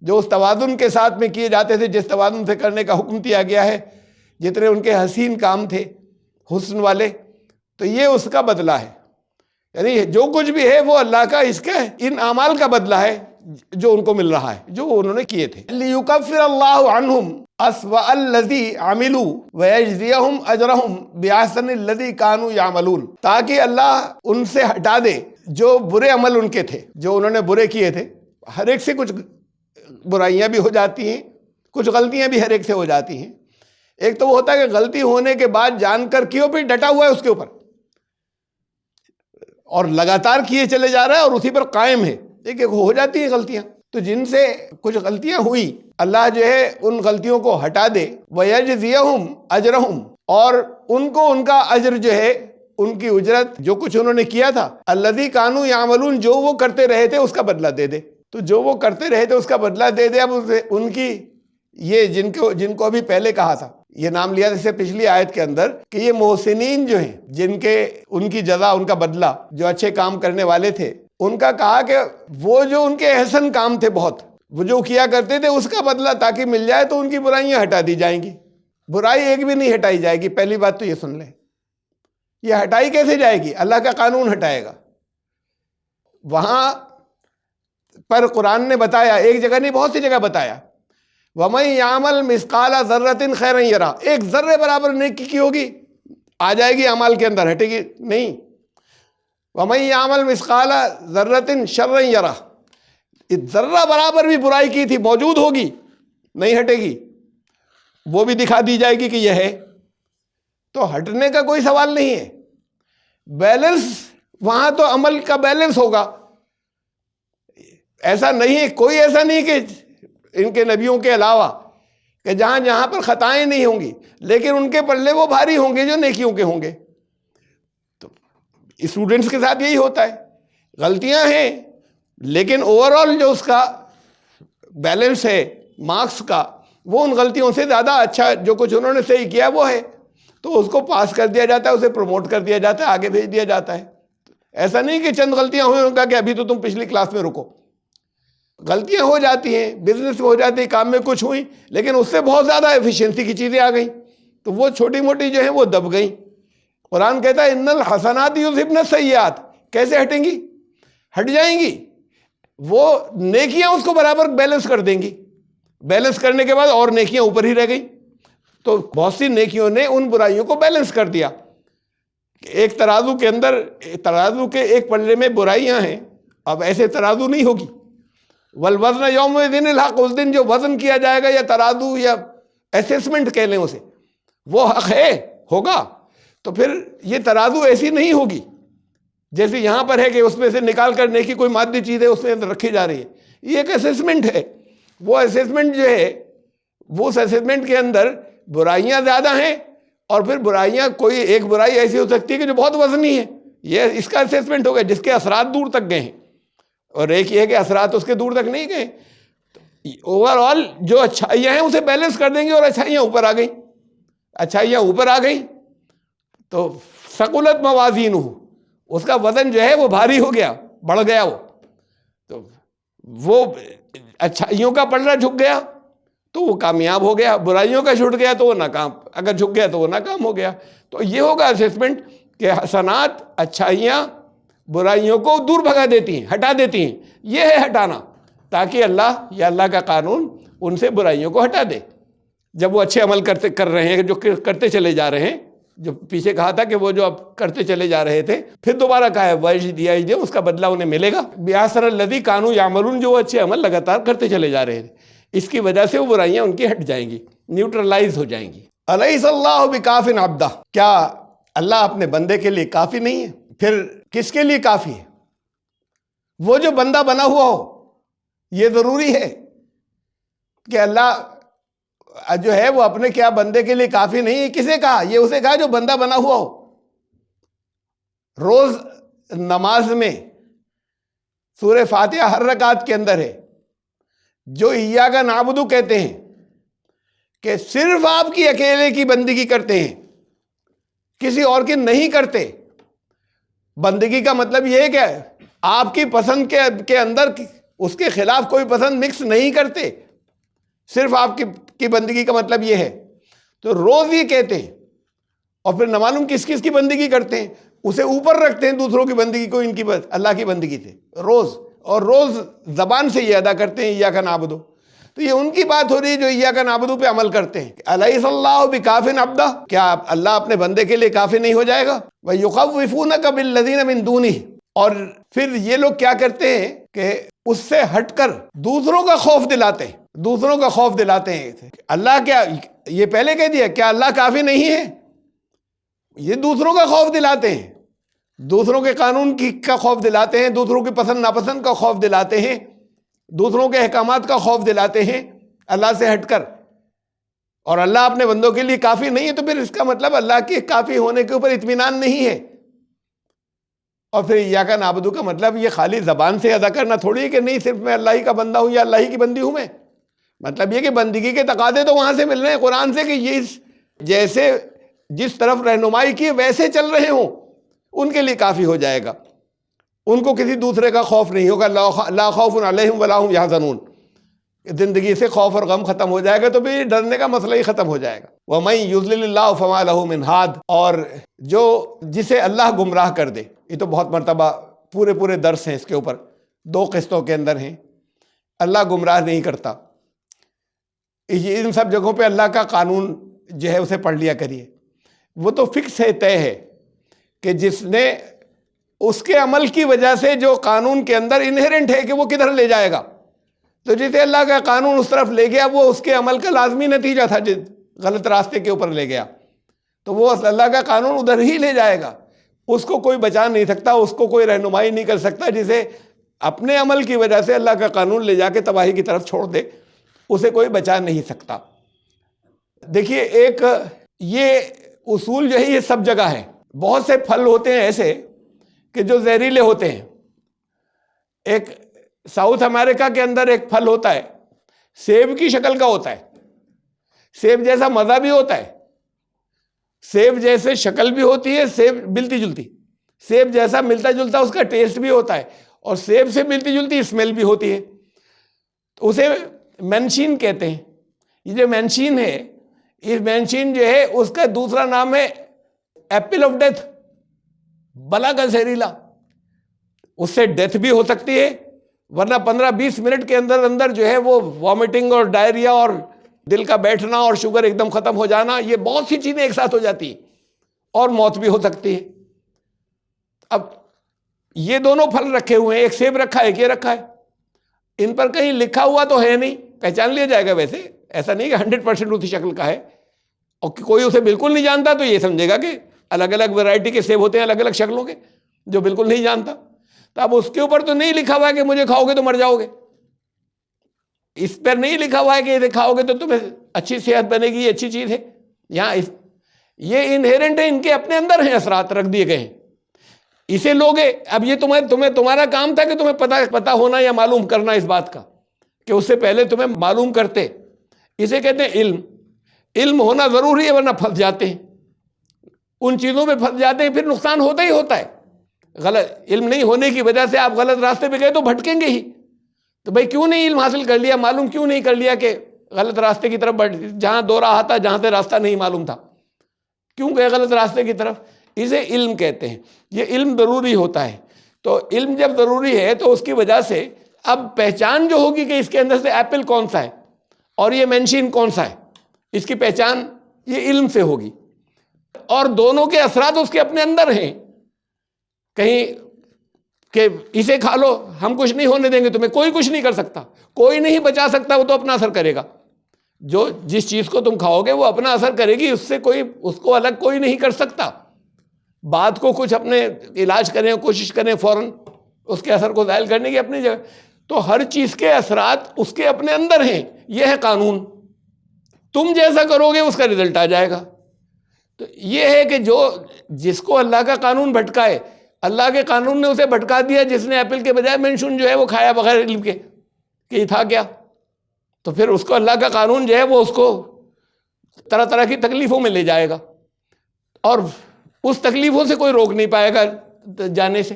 جو اس توازن کے ساتھ میں کیے جاتے تھے جس توازن سے کرنے کا حکم دیا گیا ہے، جتنے ان کے حسین کام تھے حسن والے، تو یہ اس کا بدلہ ہے. یعنی جو کچھ بھی ہے وہ اللہ کا، اس کا ان اعمال کا بدلہ ہے جو ان کو مل رہا ہے، جو انہوں نے کیے تھے. لِيُكَفِّرَ اللَّهُ عَنْهُمْ أَسْوَأَ الَّذِي عَمِلُوا وَيَجْزِيَهُمْ أَجْرَهُمْ بِأَحْسَنِ الَّذِي كَانُوا يَعْمَلُونَ، تاکہ اللہ ان سے ہٹا دے جو برے عمل ان کے تھے، جو انہوں نے برے کیے تھے. ہر ایک سے کچھ برائیاں بھی ہو جاتی ہیں، کچھ غلطیاں بھی ہر ایک سے ہو جاتی ہیں. ایک تو وہ ہوتا ہے کہ غلطی ہونے کے بعد جان کر کیوں پھر ڈٹا ہوا ہے اس کے اوپر اور لگاتار کیے چلے جا رہا ہے اور اسی پر قائم ہے. ایک ہو جاتی ہیں غلطیاں، تو جن سے کچھ غلطیاں ہوئی اللہ جو ہے ان غلطیوں کو ہٹا دے. وَيَجْزِيَهُمْ أَجْرَهُمْ، اور ان کو ان کا اجر جو ہے، ان کی اجرت، جو کچھ انہوں نے کیا تھا، الَّذِي كَانُوا يَعْمَلُونَ، جو وہ کرتے رہے تھے اس کا بدلہ دے دے. تو جو وہ کرتے رہے تھے اس کا بدلہ دے دے. اب ان کی یہ جن کو ابھی پہلے کہا تھا، یہ نام لیا جیسے پچھلی آیت کے اندر، کہ یہ محسنین جو ہیں، ان کی جزا، ان کا بدلہ، جو اچھے کام کرنے والے تھے، ان کا کہا کہ وہ جو ان کے احسن کام تھے بہت، وہ جو کیا کرتے تھے اس کا بدلہ تاکہ مل جائے، تو ان کی برائیاں ہٹا دی جائیں گی. برائی ایک بھی نہیں ہٹائی جائے گی. پہلی بات تو یہ سن لیں، یہ ہٹائی کیسے جائے گی؟ اللہ کا قانون ہٹائے گا. وہاں پر قرآن نے بتایا، ایک جگہ نہیں بہت سی جگہ بتایا، وَمَن يَعْمَلْ مِثْقَالَ ذَرَّةٍ خَيْرًا يَرَهُ، ایک ذرے برابر نیکی کی ہوگی آ جائے گی اعمال کے اندر، ہٹے گی نہیں. وَمَن يَعْمَلْ مِثْقَالَ ذَرَّةٍ شَرًّا يَرَهُ، ذرہ برابر بھی برائی کی تھی، موجود ہوگی، نہیں ہٹے گی، وہ بھی دکھا دی جائے گی کہ یہ ہے. تو ہٹنے کا کوئی سوال نہیں ہے. بیلنس وہاں تو عمل کا بیلنس ہوگا. ایسا نہیں ہے، کوئی ایسا نہیں کہ ان کے نبیوں کے علاوہ کہ جہاں جہاں پر خطائیں نہیں ہوں گی، لیکن ان کے پلے وہ بھاری ہوں گے جو نیکیوں کے ہوں گے. تو اسٹوڈنٹس کے ساتھ یہی ہوتا ہے، غلطیاں ہیں لیکن اوور آل جو اس کا بیلنس ہے مارکس کا، وہ ان غلطیوں سے زیادہ اچھا جو کچھ انہوں نے صحیح کیا وہ ہے، تو اس کو پاس کر دیا جاتا ہے، اسے پروموٹ کر دیا جاتا ہے، آگے بھیج دیا جاتا ہے. ایسا نہیں کہ چند غلطیاں ہوئی ان کا کہ ابھی تو تم پچھلی کلاس میں رکو. غلطیاں ہو جاتی ہیں، بزنس میں ہو جاتی ہیں، کام میں کچھ ہوئی، لیکن اس سے بہت زیادہ ایفیشنسی کی چیزیں آ گئیں، تو وہ چھوٹی موٹی جو ہیں وہ دب گئیں. قرآن کہتا ہے ان الحسنات یذہبن السیئات، کیسے ہٹیں گی؟ ہٹ جائیں گی. وہ نیکیاں اس کو برابر بیلنس کر دیں گی. بیلنس کرنے کے بعد اور نیکیاں اوپر ہی رہ گئیں. تو بہت سی نیکیوں نے ان برائیوں کو بیلنس کر دیا. ایک ترازو کے اندر، ترازو کے ایک پلڑے میں برائیاں ہیں اب ایسے ترازو نہیں ہوگی. والوزن یومئذ الحق، اس دن جو وزن کیا جائے گا یا ترازو یا اسیسمنٹ کہہ لیں اسے، وہ حق ہے، ہوگا. تو پھر یہ ترازو ایسی نہیں ہوگی جیسے یہاں پر ہے کہ اس میں سے نکال کر نیکی کوئی مادی چیز ہے اس میں رکھی جا رہی ہے. یہ ایک اسیسمنٹ ہے. وہ اسیسمنٹ جو ہے، وہ اس اسیسمنٹ کے اندر برائیاں زیادہ ہیں، اور پھر برائیاں، کوئی ایک برائی ایسی ہو سکتی ہے کہ جو بہت وزنی ہے. یہ اس کا اسیسمنٹ ہوگا جس کے اثرات دور تک گئے ہیں، اور ایک یہ ہے کہ اثرات اس کے دور تک نہیں گئے. اوور آل جو اچھائیاں ہیں اسے بیلنس کر دیں گے، اور اچھائیاں اوپر آ گئیں، اچھائیاں اوپر آ گئیں تو ثقلت موازینہ، اس کا وزن جو ہے وہ بھاری ہو گیا، بڑھ گیا. وہ اچھائیوں کا پلڑا جھک گیا تو وہ کامیاب ہو گیا، برائیوں کا چھٹ گیا تو وہ ناکام، اگر جھک گیا تو وہ ناکام ہو گیا. تو یہ ہوگا اسیسمنٹ کہ حسنات، اچھائیاں برائیوں کو دور بھگا دیتی ہیں، ہٹا دیتی ہیں. یہ ہے ہٹانا، تاکہ اللہ یا اللہ کا قانون ان سے برائیوں کو ہٹا دے. جب وہ اچھے عمل کر رہے ہیں، جو کرتے چلے جا رہے ہیں، جو پیچھے کہا تھا کہ وہ جو اب کرتے چلے جا رہے تھے، پھر دوبارہ کہا ہے وَيَجْزِيَهُمْ، اس کا بدلہ انہیں ملے گا. بِأَحْسَنِ الَّذِي كَانُوا يَعْمَلُونَ، جو وہ اچھے عمل لگاتار کرتے چلے جا رہے تھے، اس کی وجہ سے وہ برائیاں ان کی ہٹ جائیں گی، نیوٹرلائز ہو جائیں گی. أَلَيْسَ اللَّهُ بِكَافٍ عَبْدَهُ، کیا اللہ اپنے بندے کے لیے کافی نہیں ہے؟ پھر کس کے لیے کافی ہے؟ وہ جو بندہ بنا ہوا ہو. یہ ضروری ہے کہ اللہ جو ہے وہ اپنے کیا بندے کے لیے کافی نہیں ہے. کسے کہا؟ یہ اسے کہا جو بندہ بنا ہوا ہو. روز نماز میں سورہ فاتحہ ہر رکعت کے اندر ہے، جو ایاک نعبد کہتے ہیں کہ صرف آپ کی اکیلے کی بندگی کرتے ہیں، کسی اور کی نہیں کرتے. بندگی کا مطلب یہ ہے کہ آپ کی پسند کے اندر اس کے خلاف کوئی پسند مکس نہیں کرتے. صرف آپ کی بندگی کا مطلب یہ ہے. تو روز یہ کہتے ہیں، اور پھر نہ معلوم کس کس کی بندگی کرتے ہیں، اسے اوپر رکھتے ہیں دوسروں کی بندگی کو ان کی اللہ کی بندگی سے روز. اور روز زبان سے یہ ادا کرتے ہیں ایاک نعبد. تو یہ ان کی بات ہو رہی ہے جو ایاک نعبد پہ عمل کرتے ہیں. الیس اللہ بکاف عبدہ، کیا اللہ اپنے بندے کے لیے کافی نہیں ہو جائے گا؟ وَيُخَوِّفُونَكَ بِالَّذِينَ مِن دُونِهِ، اور پھر یہ لوگ کیا کرتے ہیں کہ اس سے ہٹ کر دوسروں کا خوف دلاتے ہیں، دوسروں کا خوف دلاتے ہیں. اللہ کیا، یہ پہلے کہہ دیا کیا اللہ کافی نہیں ہے؟ یہ دوسروں کا خوف دلاتے ہیں، دوسروں کے قانون کا خوف دلاتے ہیں، دوسروں کی پسند ناپسند کا خوف دلاتے ہیں، دوسروں کے احکامات کا خوف دلاتے ہیں اللہ سے ہٹ کر. اور اللہ اپنے بندوں کے لیے کافی نہیں ہے، تو پھر اس کا مطلب اللہ کے کافی ہونے کے اوپر اطمینان نہیں ہے. اور پھر ایاک نعبد کا مطلب یہ خالی زبان سے ادا کرنا تھوڑی ہے کہ نہیں صرف میں اللہ ہی کا بندہ ہوں یا اللہ ہی کی بندی ہوں میں. مطلب یہ کہ بندگی کے تقاضے تو وہاں سے مل رہے ہیں قرآن سے، کہ یہ جیسے جس طرف رہنمائی کی ویسے چل رہے ہوں، ان کے لیے کافی ہو جائے گا. ان کو کسی دوسرے کا خوف نہیں ہوگا. لا خوف علیہم ولا ہم یحزنون، زندگی سے خوف اور غم ختم ہو جائے گا، تو بھی ڈرنے کا مسئلہ ہی ختم ہو جائے گا. وَمَن يُضْلِلِ اللَّهُ فَمَا لَهُ مِنْ هَادٍ، اور جو جسے اللہ گمراہ کر دے. یہ تو بہت مرتبہ پورے درس ہیں اس کے اوپر، 2 قسطوں کے اندر ہیں. اللہ گمراہ نہیں کرتا. ان سب جگہوں پہ اللہ کا قانون جو ہے اسے پڑھ لیا کریے. وہ تو فکس ہے، طے ہے کہ جس نے اس کے عمل کی وجہ سے جو قانون کے اندر انہیرنٹ ہے کہ وہ کدھر لے جائے گا، تو جسے اللہ کا قانون اس طرف لے گیا وہ اس کے عمل کا لازمی نتیجہ تھا، غلط راستے کے اوپر لے گیا تو وہ اللہ کا قانون ادھر ہی لے جائے گا. اس کو کوئی بچا نہیں سکتا، اس کو کوئی رہنمائی نہیں کر سکتا. جسے اپنے عمل کی وجہ سے اللہ کا قانون لے جا کے تباہی کی طرف چھوڑ دے، اسے کوئی بچا نہیں سکتا. دیکھیے ایک یہ اصول جو ہے یہ سب جگہ ہے. بہت سے پھل ہوتے ہیں ایسے کہ جو زہریلے ہوتے ہیں. ایک ساؤتھ امریکہ کے اندر ایک پھل ہوتا ہے، سیب کی شکل کا ہوتا ہے، سیب جیسا مزہ بھی ہوتا ہے، سیب جیسے شکل بھی ہوتی ہے، سیب ملتی جلتی، سیب جیسا ملتا جلتا اس کا ٹیسٹ بھی ہوتا ہے، اور سیب سے ملتی جلتی اسمیل بھی ہوتی ہے. تو اسے مینشین کہتے ہیں. یہ جو مینشین ہے، یہ مینشین جو ہے اس کا دوسرا نام ہے ایپل آف ڈیتھ، بلا کا زہریلا. اس سے ڈیتھ بھی ہو سکتی ہے، ورنہ 15-20 منٹ کے اندر اندر جو ہے وہ وامٹنگ اور ڈائریا اور دل کا بیٹھنا اور شوگر ایک دم ختم ہو جانا، یہ بہت سی چیزیں ایک ساتھ ہو جاتی ہیں، اور موت بھی ہو سکتی ہے. اب یہ دونوں پھل رکھے ہوئے ہیں، ایک سیب رکھا ہے ایک یہ رکھا ہے، ان پر کہیں لکھا ہوا تو ہے نہیں، پہچان لیا جائے گا ویسے، ایسا نہیں کہ 100% اسی شکل کا ہے، اور کوئی اسے بالکل نہیں جانتا تو یہ سمجھے گا کہ الگ الگ ورائٹی کے سیب ہوتے ہیں الگ الگ شکلوں کے، جو بالکل نہیں جانتا تو اب اس کے اوپر تو نہیں لکھا ہوا ہے کہ مجھے کھاؤ گے تو مر جاؤ گے، اس پر نہیں لکھا ہوا ہے کہ یہ کھاؤ گے تو تمہیں اچھی صحت بنے گی، یہ اچھی چیز ہے، یہاں یہ انہیرنٹ ہے، ان کے اپنے اندر ہیں، اثرات رکھ دیے گئے ہیں، اسے لوگے۔ اب یہ تمہارا کام تھا کہ تمہیں پتا ہونا یا معلوم کرنا اس بات کا، کہ اس سے پہلے تمہیں معلوم کرتے، اسے کہتے ہیں علم۔ علم ہونا ضروری ہے ورنہ پھنس جاتے ہیں، ان چیزوں میں پھنس جاتے ہیں، پھر نقصان ہوتا ہی ہوتا ہے۔ غلط علم نہیں ہونے کی وجہ سے آپ غلط راستے پہ گئے تو بھٹکیں گے ہی، تو بھائی کیوں نہیں علم حاصل کر لیا، معلوم کیوں نہیں کر لیا کہ غلط راستے کی طرف جہاں دو راہ تھا، جہاں سے راستہ نہیں معلوم تھا، کیوں گئے غلط راستے کی طرف؟ اسے علم کہتے ہیں۔ یہ علم ضروری ہوتا ہے، تو علم جب ضروری ہے تو اس کی وجہ سے اب پہچان جو ہوگی کہ اس کے اندر سے ایپل کون سا ہے اور یہ مینشین کون سا ہے، اس کی پہچان یہ علم سے ہوگی، اور دونوں کے اثرات اس کے اپنے اندر ہیں، کہیں کہ اسے کھا لو ہم کچھ نہیں ہونے دیں گے تمہیں، کوئی کچھ نہیں کر سکتا، کوئی نہیں بچا سکتا، وہ تو اپنا اثر کرے گا، جس چیز کو تم کھاؤ گے وہ اپنا اثر کرے گی، اس کو الگ کوئی نہیں کر سکتا۔ بات کو کچھ اپنے علاج کریں، کوشش کریں فوراً اس کے اثر کو زائل کرنے کی اپنی جگہ، تو ہر چیز کے اثرات اس کے اپنے اندر ہیں، یہ ہے قانون، تم جیسا کرو گے اس کا رزلٹ آ جائے گا۔ تو یہ ہے کہ جس کو اللہ کا قانون بھٹکائے، اللہ کے قانون نے اسے بھٹکا دیا، جس نے ایپل کے بجائے مینشون جو ہے وہ کھایا بغیر علم کے کہ یہ تھا کیا، تو پھر اس کو اللہ کا قانون جو ہے وہ اس کو طرح طرح کی تکلیفوں میں لے جائے گا، اور اس تکلیفوں سے کوئی روک نہیں پائے گا جانے سے،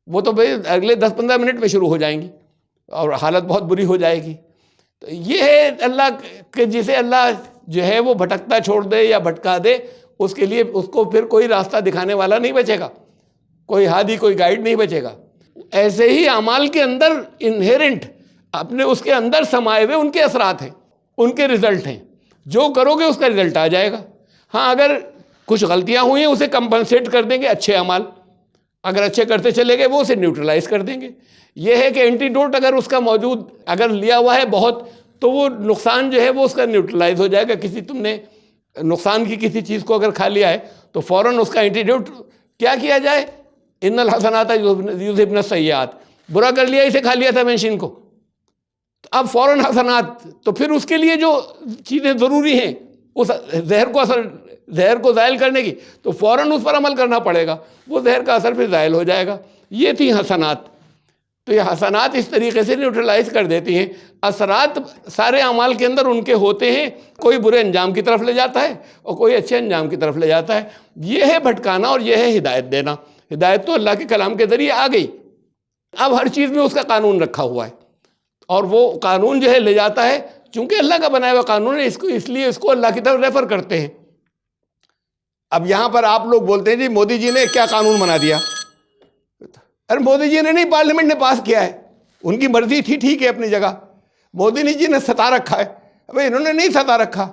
وہ تو بھائی اگلے 10-15 منٹ میں شروع ہو جائیں گی اور حالت بہت بری ہو جائے گی۔ تو یہ ہے اللہ کہ جسے اللہ جو ہے وہ بھٹکتا چھوڑ دے یا بھٹکا دے، اس کے لیے اس کو پھر کوئی راستہ دکھانے والا نہیں بچے گا، کوئی ہادی کوئی گائیڈ نہیں بچے گا۔ ایسے ہی اعمال کے اندر انہیرنٹ اپنے اس کے اندر سمائے ہوئے ان کے اثرات ہیں، ان کے رزلٹ ہیں، جو کرو گے اس کا رزلٹ آ جائے گا۔ ہاں اگر کچھ غلطیاں ہوئی ہیں اسے کمپنسیٹ کر دیں گے اچھے اعمال، اگر اچھے کرتے چلے گئے وہ اسے نیوٹرلائز کر دیں گے۔ یہ ہے کہ اینٹی ڈوٹ اگر اس کا موجود اگر لیا ہوا ہے بہت، تو وہ نقصان جو ہے وہ اس کا نیوٹرلائز ہو جائے گا۔ تم نے نقصان کی کسی چیز کو اگر کھا لیا ہے تو فوراً اس کا اینٹی ڈوٹ کیا جائے، ان الحسنات یذہبن السیئات، برا کر لیا، اسے کھا لیا تھا مینشین کو، اب فوراً حسنات، تو پھر اس کے لیے جو چیزیں ضروری ہیں اس زہر کو زائل کرنے کی، تو فوراً اس پر عمل کرنا پڑے گا، وہ زہر کا اثر پھر زائل ہو جائے گا۔ یہ تھی حسنات، تو یہ حسنات اس طریقے سے نیوٹرلائز کر دیتی ہیں۔ اثرات سارے اعمال کے اندر ان کے ہوتے ہیں، کوئی برے انجام کی طرف لے جاتا ہے اور کوئی اچھے انجام کی طرف لے جاتا ہے۔ یہ ہے بھٹکانا اور یہ ہے ہدایت دینا۔ ہدایت تو اللہ کے کلام کے ذریعے آ گئی، اب ہر چیز میں اس کا قانون رکھا ہوا ہے، اور وہ قانون جو ہے لے جاتا ہے، چونکہ اللہ کا بنایا ہوا قانون ہے، اس لیے اس کو اللہ کی طرف ریفر کرتے ہیں۔ اب یہاں پر آپ لوگ بولتے ہیں جی مودی جی نے کیا قانون بنا دیا، ارے مودی جی نے نہیں، پارلیمنٹ نے پاس کیا ہے، ان کی مرضی تھی، ٹھیک ہے اپنی جگہ، مودی جی نے ستا رکھا ہے، ابھی انہوں نے نہیں ستا رکھا،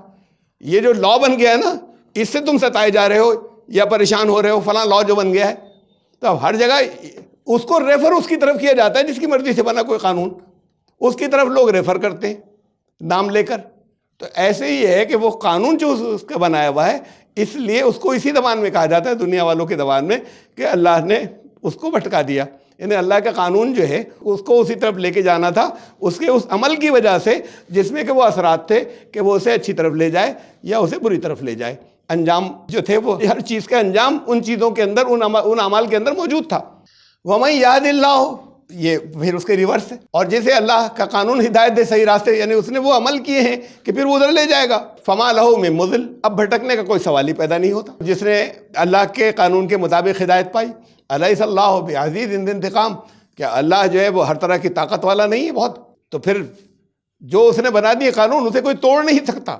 یہ جو لا بن گیا ہے نا، اس سے تم ستائے جا رہے ہو یا پریشان ہو رہے ہو، فلاں لا جو بن گیا ہے، تو اب ہر جگہ اس کو ریفر اس کی طرف کیا جاتا ہے جس کی مرضی سے بنا کوئی قانون، اس کی طرف لوگ ریفر کرتے ہیں نام لے کر۔ تو ایسے ہی ہے کہ وہ قانون جو اس کا بنایا ہوا ہے، اس لیے اس کو اسی زبان میں کہا جاتا ہے، دنیا والوں کی زبان میں، کہ اللہ نے اس کو بھٹکا دیا، یعنی اللہ کا قانون جو ہے اس کو اسی طرف لے کے جانا تھا، اس کے اس عمل کی وجہ سے جس میں کہ وہ اثرات تھے کہ وہ اسے اچھی طرف لے جائے یا اسے بری طرف لے جائے۔ انجام جو تھے وہ ہر چیز کا انجام ان چیزوں کے اندر، ان اعمال کے اندر موجود تھا۔ وَمَن يَهْدِ اللَّهُ، یہ پھر اس کے ریورس ہے، اور جسے اللہ کا قانون ہدایت دے صحیح راستے، یعنی اس نے وہ عمل کیے ہیں کہ پھر وہ ادھر لے جائے گا، فَمَا لَهُ مِن مُضِلٍ، اب بھٹکنے کا کوئی سوال ہی پیدا نہیں ہوتا۔ جس نے اللہ کے قانون کے مطابق ہدایت پائی، أَلَيْسَ اللَّهُ بِعَزِيزٍ ذِي انتقام، کیا اللہ جو ہے وہ ہر طرح کی طاقت والا نہیں ہے بہت؟ تو پھر جو اس نے بنا دیے قانون اسے کوئی توڑ نہیں سکتا،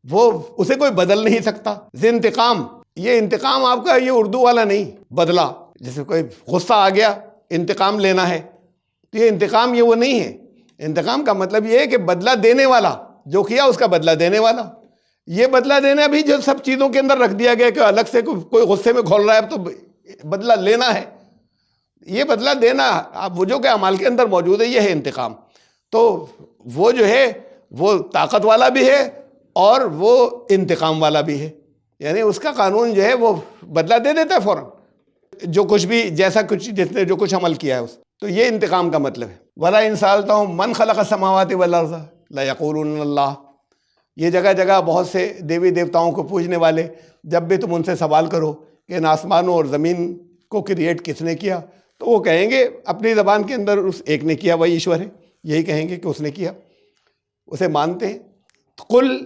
وہ اسے کوئی بدل نہیں سکتا۔ ذی انتقام، یہ انتقام آپ کا یہ اردو والا نہیں، بدلہ، جیسے کوئی غصہ آ گیا انتقام لینا ہے، تو یہ انتقام یہ وہ نہیں ہے۔ انتقام کا مطلب یہ ہے کہ بدلہ دینے والا، جو کیا اس کا بدلہ دینے والا۔ یہ بدلہ دینا بھی جو سب چیزوں کے اندر رکھ دیا گیا کہ الگ سے کوئی غصے میں کھول رہا ہے اب تو بدلہ لینا ہے، یہ بدلہ دینا اب وہ جو کہ اعمال کے اندر موجود ہے، یہ ہے انتقام. تو وہ جو ہے وہ طاقت والا بھی ہے اور وہ انتقام والا بھی ہے. یعنی اس کا قانون جو ہے وہ بدلہ دے دیتا ہے فوراً، جو کچھ بھی جیسا کچھ جس نے جو کچھ عمل کیا ہے اس. تو یہ انتقام کا مطلب ہے. وَلَا إِن سَأَلْتَهُم مَّنْ خَلَقَ السَّمَاوَاتِ وَالْأَرْضَ لَيَقُولُنَّ اللَّهُ. یہ جگہ جگہ بہت سے دیوی دیوتاؤں کو پوجنے والے جب بھی تم ان سے سوال کرو کہ ان آسمانوں اور زمین کو کریٹ کس نے کیا، تو وہ کہیں گے اپنی زبان کے اندر اس ایک نے کیا، وہی ایشور ہے، یہی کہیں گے کہ اس نے کیا، اسے مانتے ہیں. قل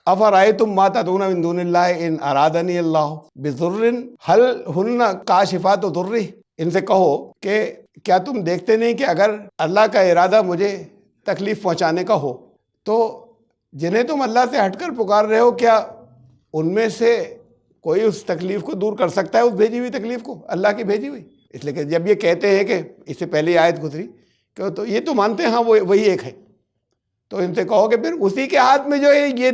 افرأیتم ما تدعون من دون اللہ ان ارادنی اللہ بضر هل ہن کاشفات ضرہ. ان سے کہو کہ کیا تم دیکھتے نہیں کہ اگر اللہ کا ارادہ مجھے تکلیف پہنچانے کا ہو تو جنہیں تم اللہ سے ہٹ کر پکار رہے ہو، کیا ان میں سے کوئی اس تکلیف کو دور کر سکتا ہے، اس بھیجی ہوئی تکلیف کو، اللہ کی بھیجی ہوئی. اس لیے کہ جب یہ کہتے ہیں کہ اس سے پہلی آیت گزری کہ تو یہ تو مانتے ہیں ہاں وہی ایک ہے، تو ان سے کہو کہ پھر اسی کے ہاتھ میں جو ہے یہ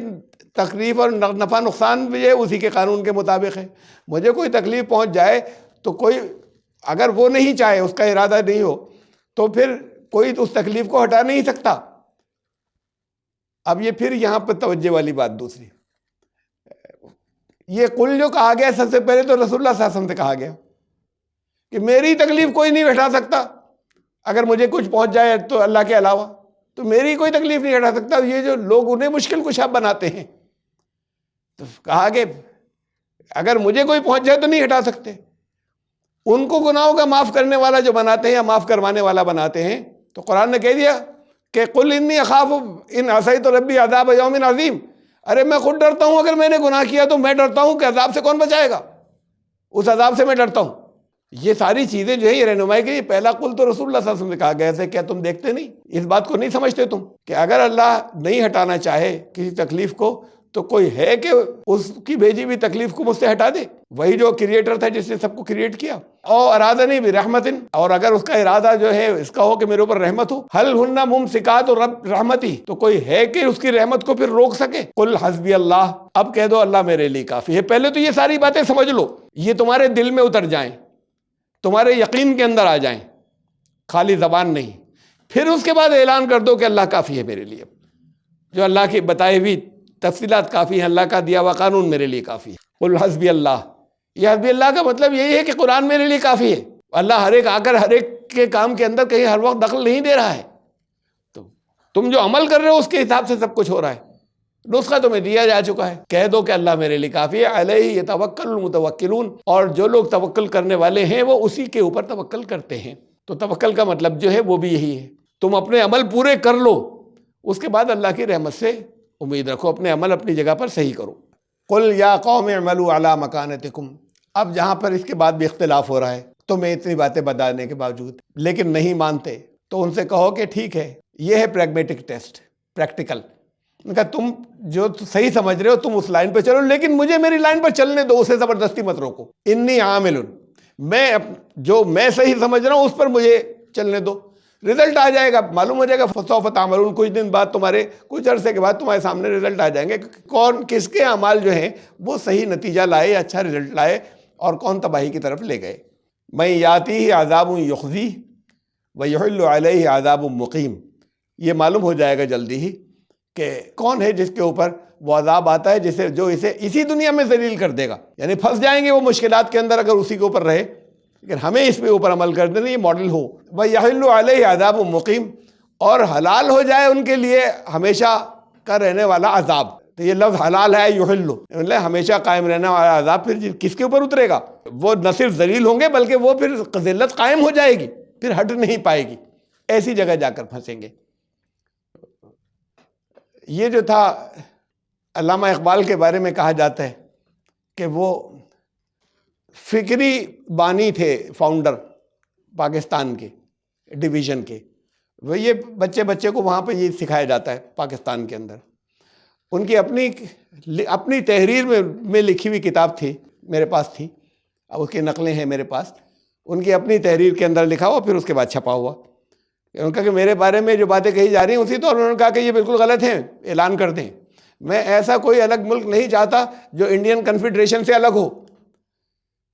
تکلیف اور نفع نقصان بھی ہے، اسی کے قانون کے مطابق ہے. مجھے کوئی تکلیف پہنچ جائے تو کوئی اگر وہ نہیں چاہے، اس کا ارادہ نہیں ہو، تو پھر کوئی اس تکلیف کو ہٹا نہیں سکتا. اب یہ پھر یہاں پہ توجہ والی بات دوسری، یہ قل جو کہا گیا سب سے پہلے تو رسول اللہ صلی اللہ علیہ وسلم سے کہا گیا کہ میری تکلیف کوئی نہیں ہٹا سکتا. اگر مجھے کچھ پہنچ جائے تو اللہ کے علاوہ تو میری کوئی تکلیف نہیں ہٹا سکتا. یہ جو لوگ انہیں مشکل کشا بناتے ہیں، تو کہا کہ اگر مجھے کوئی پہنچ جائے تو نہیں ہٹا سکتے. ان کو گناہوں کا معاف کرنے والا جو بناتے ہیں یا معاف کروانے والا بناتے ہیں، تو قرآن نے کہہ دیا کہ قل انی اخاف ان عصیت ربی عذاب یوم عظیم. ارے میں خود ڈرتا ہوں، اگر میں نے گناہ کیا تو میں ڈرتا ہوں کہ عذاب سے کون بچائے گا، اس عذاب سے میں ڈرتا ہوں. یہ ساری چیزیں جو ہے یہ رہنمائی کے لیے پہلا قل تو رسول اللہ صلی اللہ علیہ وسلم سے کہا گیا تھا. کیا تم دیکھتے نہیں، اس بات کو نہیں سمجھتے تم کہ اگر اللہ نہیں ہٹانا چاہے کسی تکلیف کو تو کوئی ہے کہ اس کی بھیجی ہوئی تکلیف کو مجھ سے ہٹا دے؟ وہی جو کریٹر تھا جس نے سب کو کریٹ کیا. اور ارادنی برحمت، اور اگر اس کا ارادہ جو ہے اس کا ہو کہ میرے اوپر رحمت ہو، حل ہن ممسکات رب رحمتی، تو کوئی ہے کہ اس کی رحمت کو پھر روک سکے؟ قل حسبی اللہ. اب کہہ دو اللہ میرے لیے کافی ہے. پہلے تو یہ ساری باتیں سمجھ لو، یہ تمہارے دل میں اتر جائیں، تمہارے یقین کے اندر آ جائیں، خالی زبان نہیں. پھر اس کے بعد اعلان کر دو کہ اللہ کافی ہے میرے لیے. جو اللہ کی بتائی ہوئی تفصیلات کافی ہیں، اللہ کا دیا ہوا قانون میرے لیے کافی ہے. قل حسبی اللہ. یہ حسبی اللہ کا مطلب یہی ہے کہ قرآن میرے لیے کافی ہے. اللہ ہر ایک آ کر ہر ایک کے کام کے اندر کہیں ہر وقت دخل نہیں دے رہا ہے. تو تم جو عمل کر رہے ہو اس کے حساب سے سب کچھ ہو رہا ہے. نسخہ تمہیں دیا جا چکا ہے. کہہ دو کہ اللہ میرے لیے کافی ہے. علیہ یتوکل المتوکلون. اور جو لوگ توکل کرنے والے ہیں وہ اسی کے اوپر توکل کرتے ہیں. تو توکل کا مطلب جو ہے وہ بھی یہی ہے، تم اپنے عمل پورے کر لو، اس کے بعد اللہ کی رحمت سے امید رکھو، اپنے عمل اپنی جگہ پر صحیح کرو. قل یا قوم اعملوا علی مکانتکم. اب جہاں پر اس کے بعد بھی اختلاف ہو رہا ہے، تمہیں اتنی باتیں بتانے کے باوجود لیکن نہیں مانتے، تو ان سے کہو کہ ٹھیک ہے، یہ ہے پریگمیٹک ٹیسٹ، پریکٹیکل. ان کا تم جو صحیح سمجھ رہے ہو تم اس لائن پہ چلو، لیکن مجھے میری لائن پر چلنے دو، اسے زبردستی مت روکو. انی عامل، میں صحیح سمجھ رہا ہوں اس پر مجھے چلنے دو. رزلٹ آ جائے گا، معلوم ہو جائے گا. فسوف تعملون. کچھ دن بعد کچھ عرصے کے بعد تمہارے سامنے رزلٹ آ جائیں گے کہ کون کس کے اعمال جو ہیں وہ صحیح نتیجہ لائے یا اچھا رزلٹ لائے اور کون تباہی کی طرف لے گئے. من یاتیہ عذاب یخزیہ ویحل علیہ عذاب مقیم. یہ معلوم ہو جائے گا جلدی ہی کہ کون ہے جس کے اوپر وہ عذاب آتا ہے جو اسے اسی دنیا میں ذلیل کر دے گا. یعنی پھنس جائیں گے وہ مشکلات کے اندر اگر اسی کے اوپر رہے، لیکن ہمیں اس پہ اوپر عمل کر دینا، یہ ماڈل ہو. وَيَحِلُّ عَلَيْهِ عَذَابٌ مُقِيمٌ. اور حلال ہو جائے ان کے لیے ہمیشہ کا رہنے والا عذاب. تو یہ لفظ حلال ہے، یحلو مطلب ہمیشہ قائم رہنے والا عذاب. پھر کس کے اوپر اترے گا؟ وہ نہ صرف ذلیل ہوں گے بلکہ وہ پھر ذلت قائم ہو جائے گی، پھر ہٹ نہیں پائے گی. ایسی جگہ جا کر پھنسیں گے. یہ جو تھا علامہ اقبال کے بارے میں کہا جاتا ہے کہ وہ فکری بانی تھے، فاؤنڈر پاکستان کے ڈویژن کے. وہ یہ بچے کو وہاں پہ یہ سکھایا جاتا ہے پاکستان کے اندر. ان کی اپنی تحریر میں لکھی ہوئی کتاب تھی، میرے پاس تھی، اب اس کی نقلیں ہیں میرے پاس. ان کی اپنی تحریر کے اندر لکھا ہوا، پھر اس کے بعد چھپا ہوا. ان کا کہ میرے بارے میں جو باتیں کہی جا رہی ہیں اسی طور انہوں نے کہا کہ یہ بالکل غلط ہیں، اعلان کر دیں. میں ایسا کوئی الگ ملک نہیں چاہتا جو انڈین کنفیڈریشن سے الگ ہو،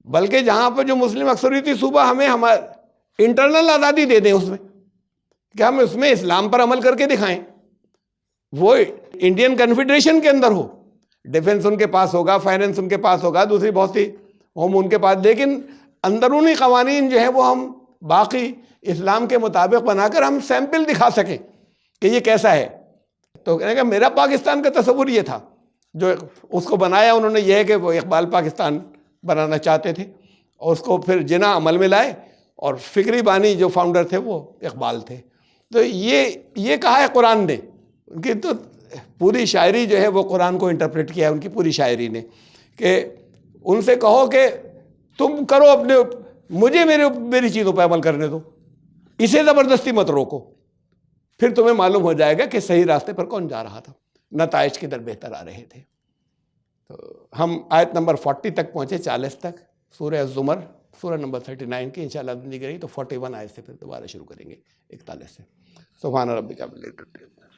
بلکہ جہاں پر جو مسلم اکثریتی صوبہ ہمیں انٹرنل آزادی دے دیں اس میں کہ ہم اس میں اسلام پر عمل کر کے دکھائیں. وہ انڈین کنفیڈریشن کے اندر ہو, ڈیفنس ان کے پاس ہوگا, فائننس ان کے پاس ہوگا, دوسری بہت سی ہوم ان کے پاس, لیکن اندرونی قوانین جو ہیں وہ ہم باقی اسلام کے مطابق بنا کر ہم سیمپل دکھا سکیں کہ یہ کیسا ہے. تو کہنے کا میرا پاکستان کا تصور یہ تھا, جو اس کو بنایا انہوں نے یہ ہے کہ وہ اقبال پاکستان بنانا چاہتے تھے, اور اس کو پھر جنا عمل میں لائے, اور فکری بانی جو فاؤنڈر تھے وہ اقبال تھے. تو یہ کہا ہے قرآن نے, ان کی تو پوری شاعری جو ہے وہ قرآن کو انٹرپریٹ کیا ہے ان کی پوری شاعری نے, کہ ان سے کہو کہ تم کرو اپنے, مجھے میری چیزوں پہ عمل کرنے دو, اسے زبردستی مت روکو, پھر تمہیں معلوم ہو جائے گا کہ صحیح راستے پر کون جا رہا تھا, نتائج کدھر بہتر آ رہے تھے. تو ہم آیت نمبر 40 تک پہنچے, 40 تک سورہ الزمر, سورہ نمبر 39 کی انشاءاللہ زندگی رہی تو 41 آیت سے پھر دوبارہ شروع کریں گے 41 سے. سبحان ربک رب العزت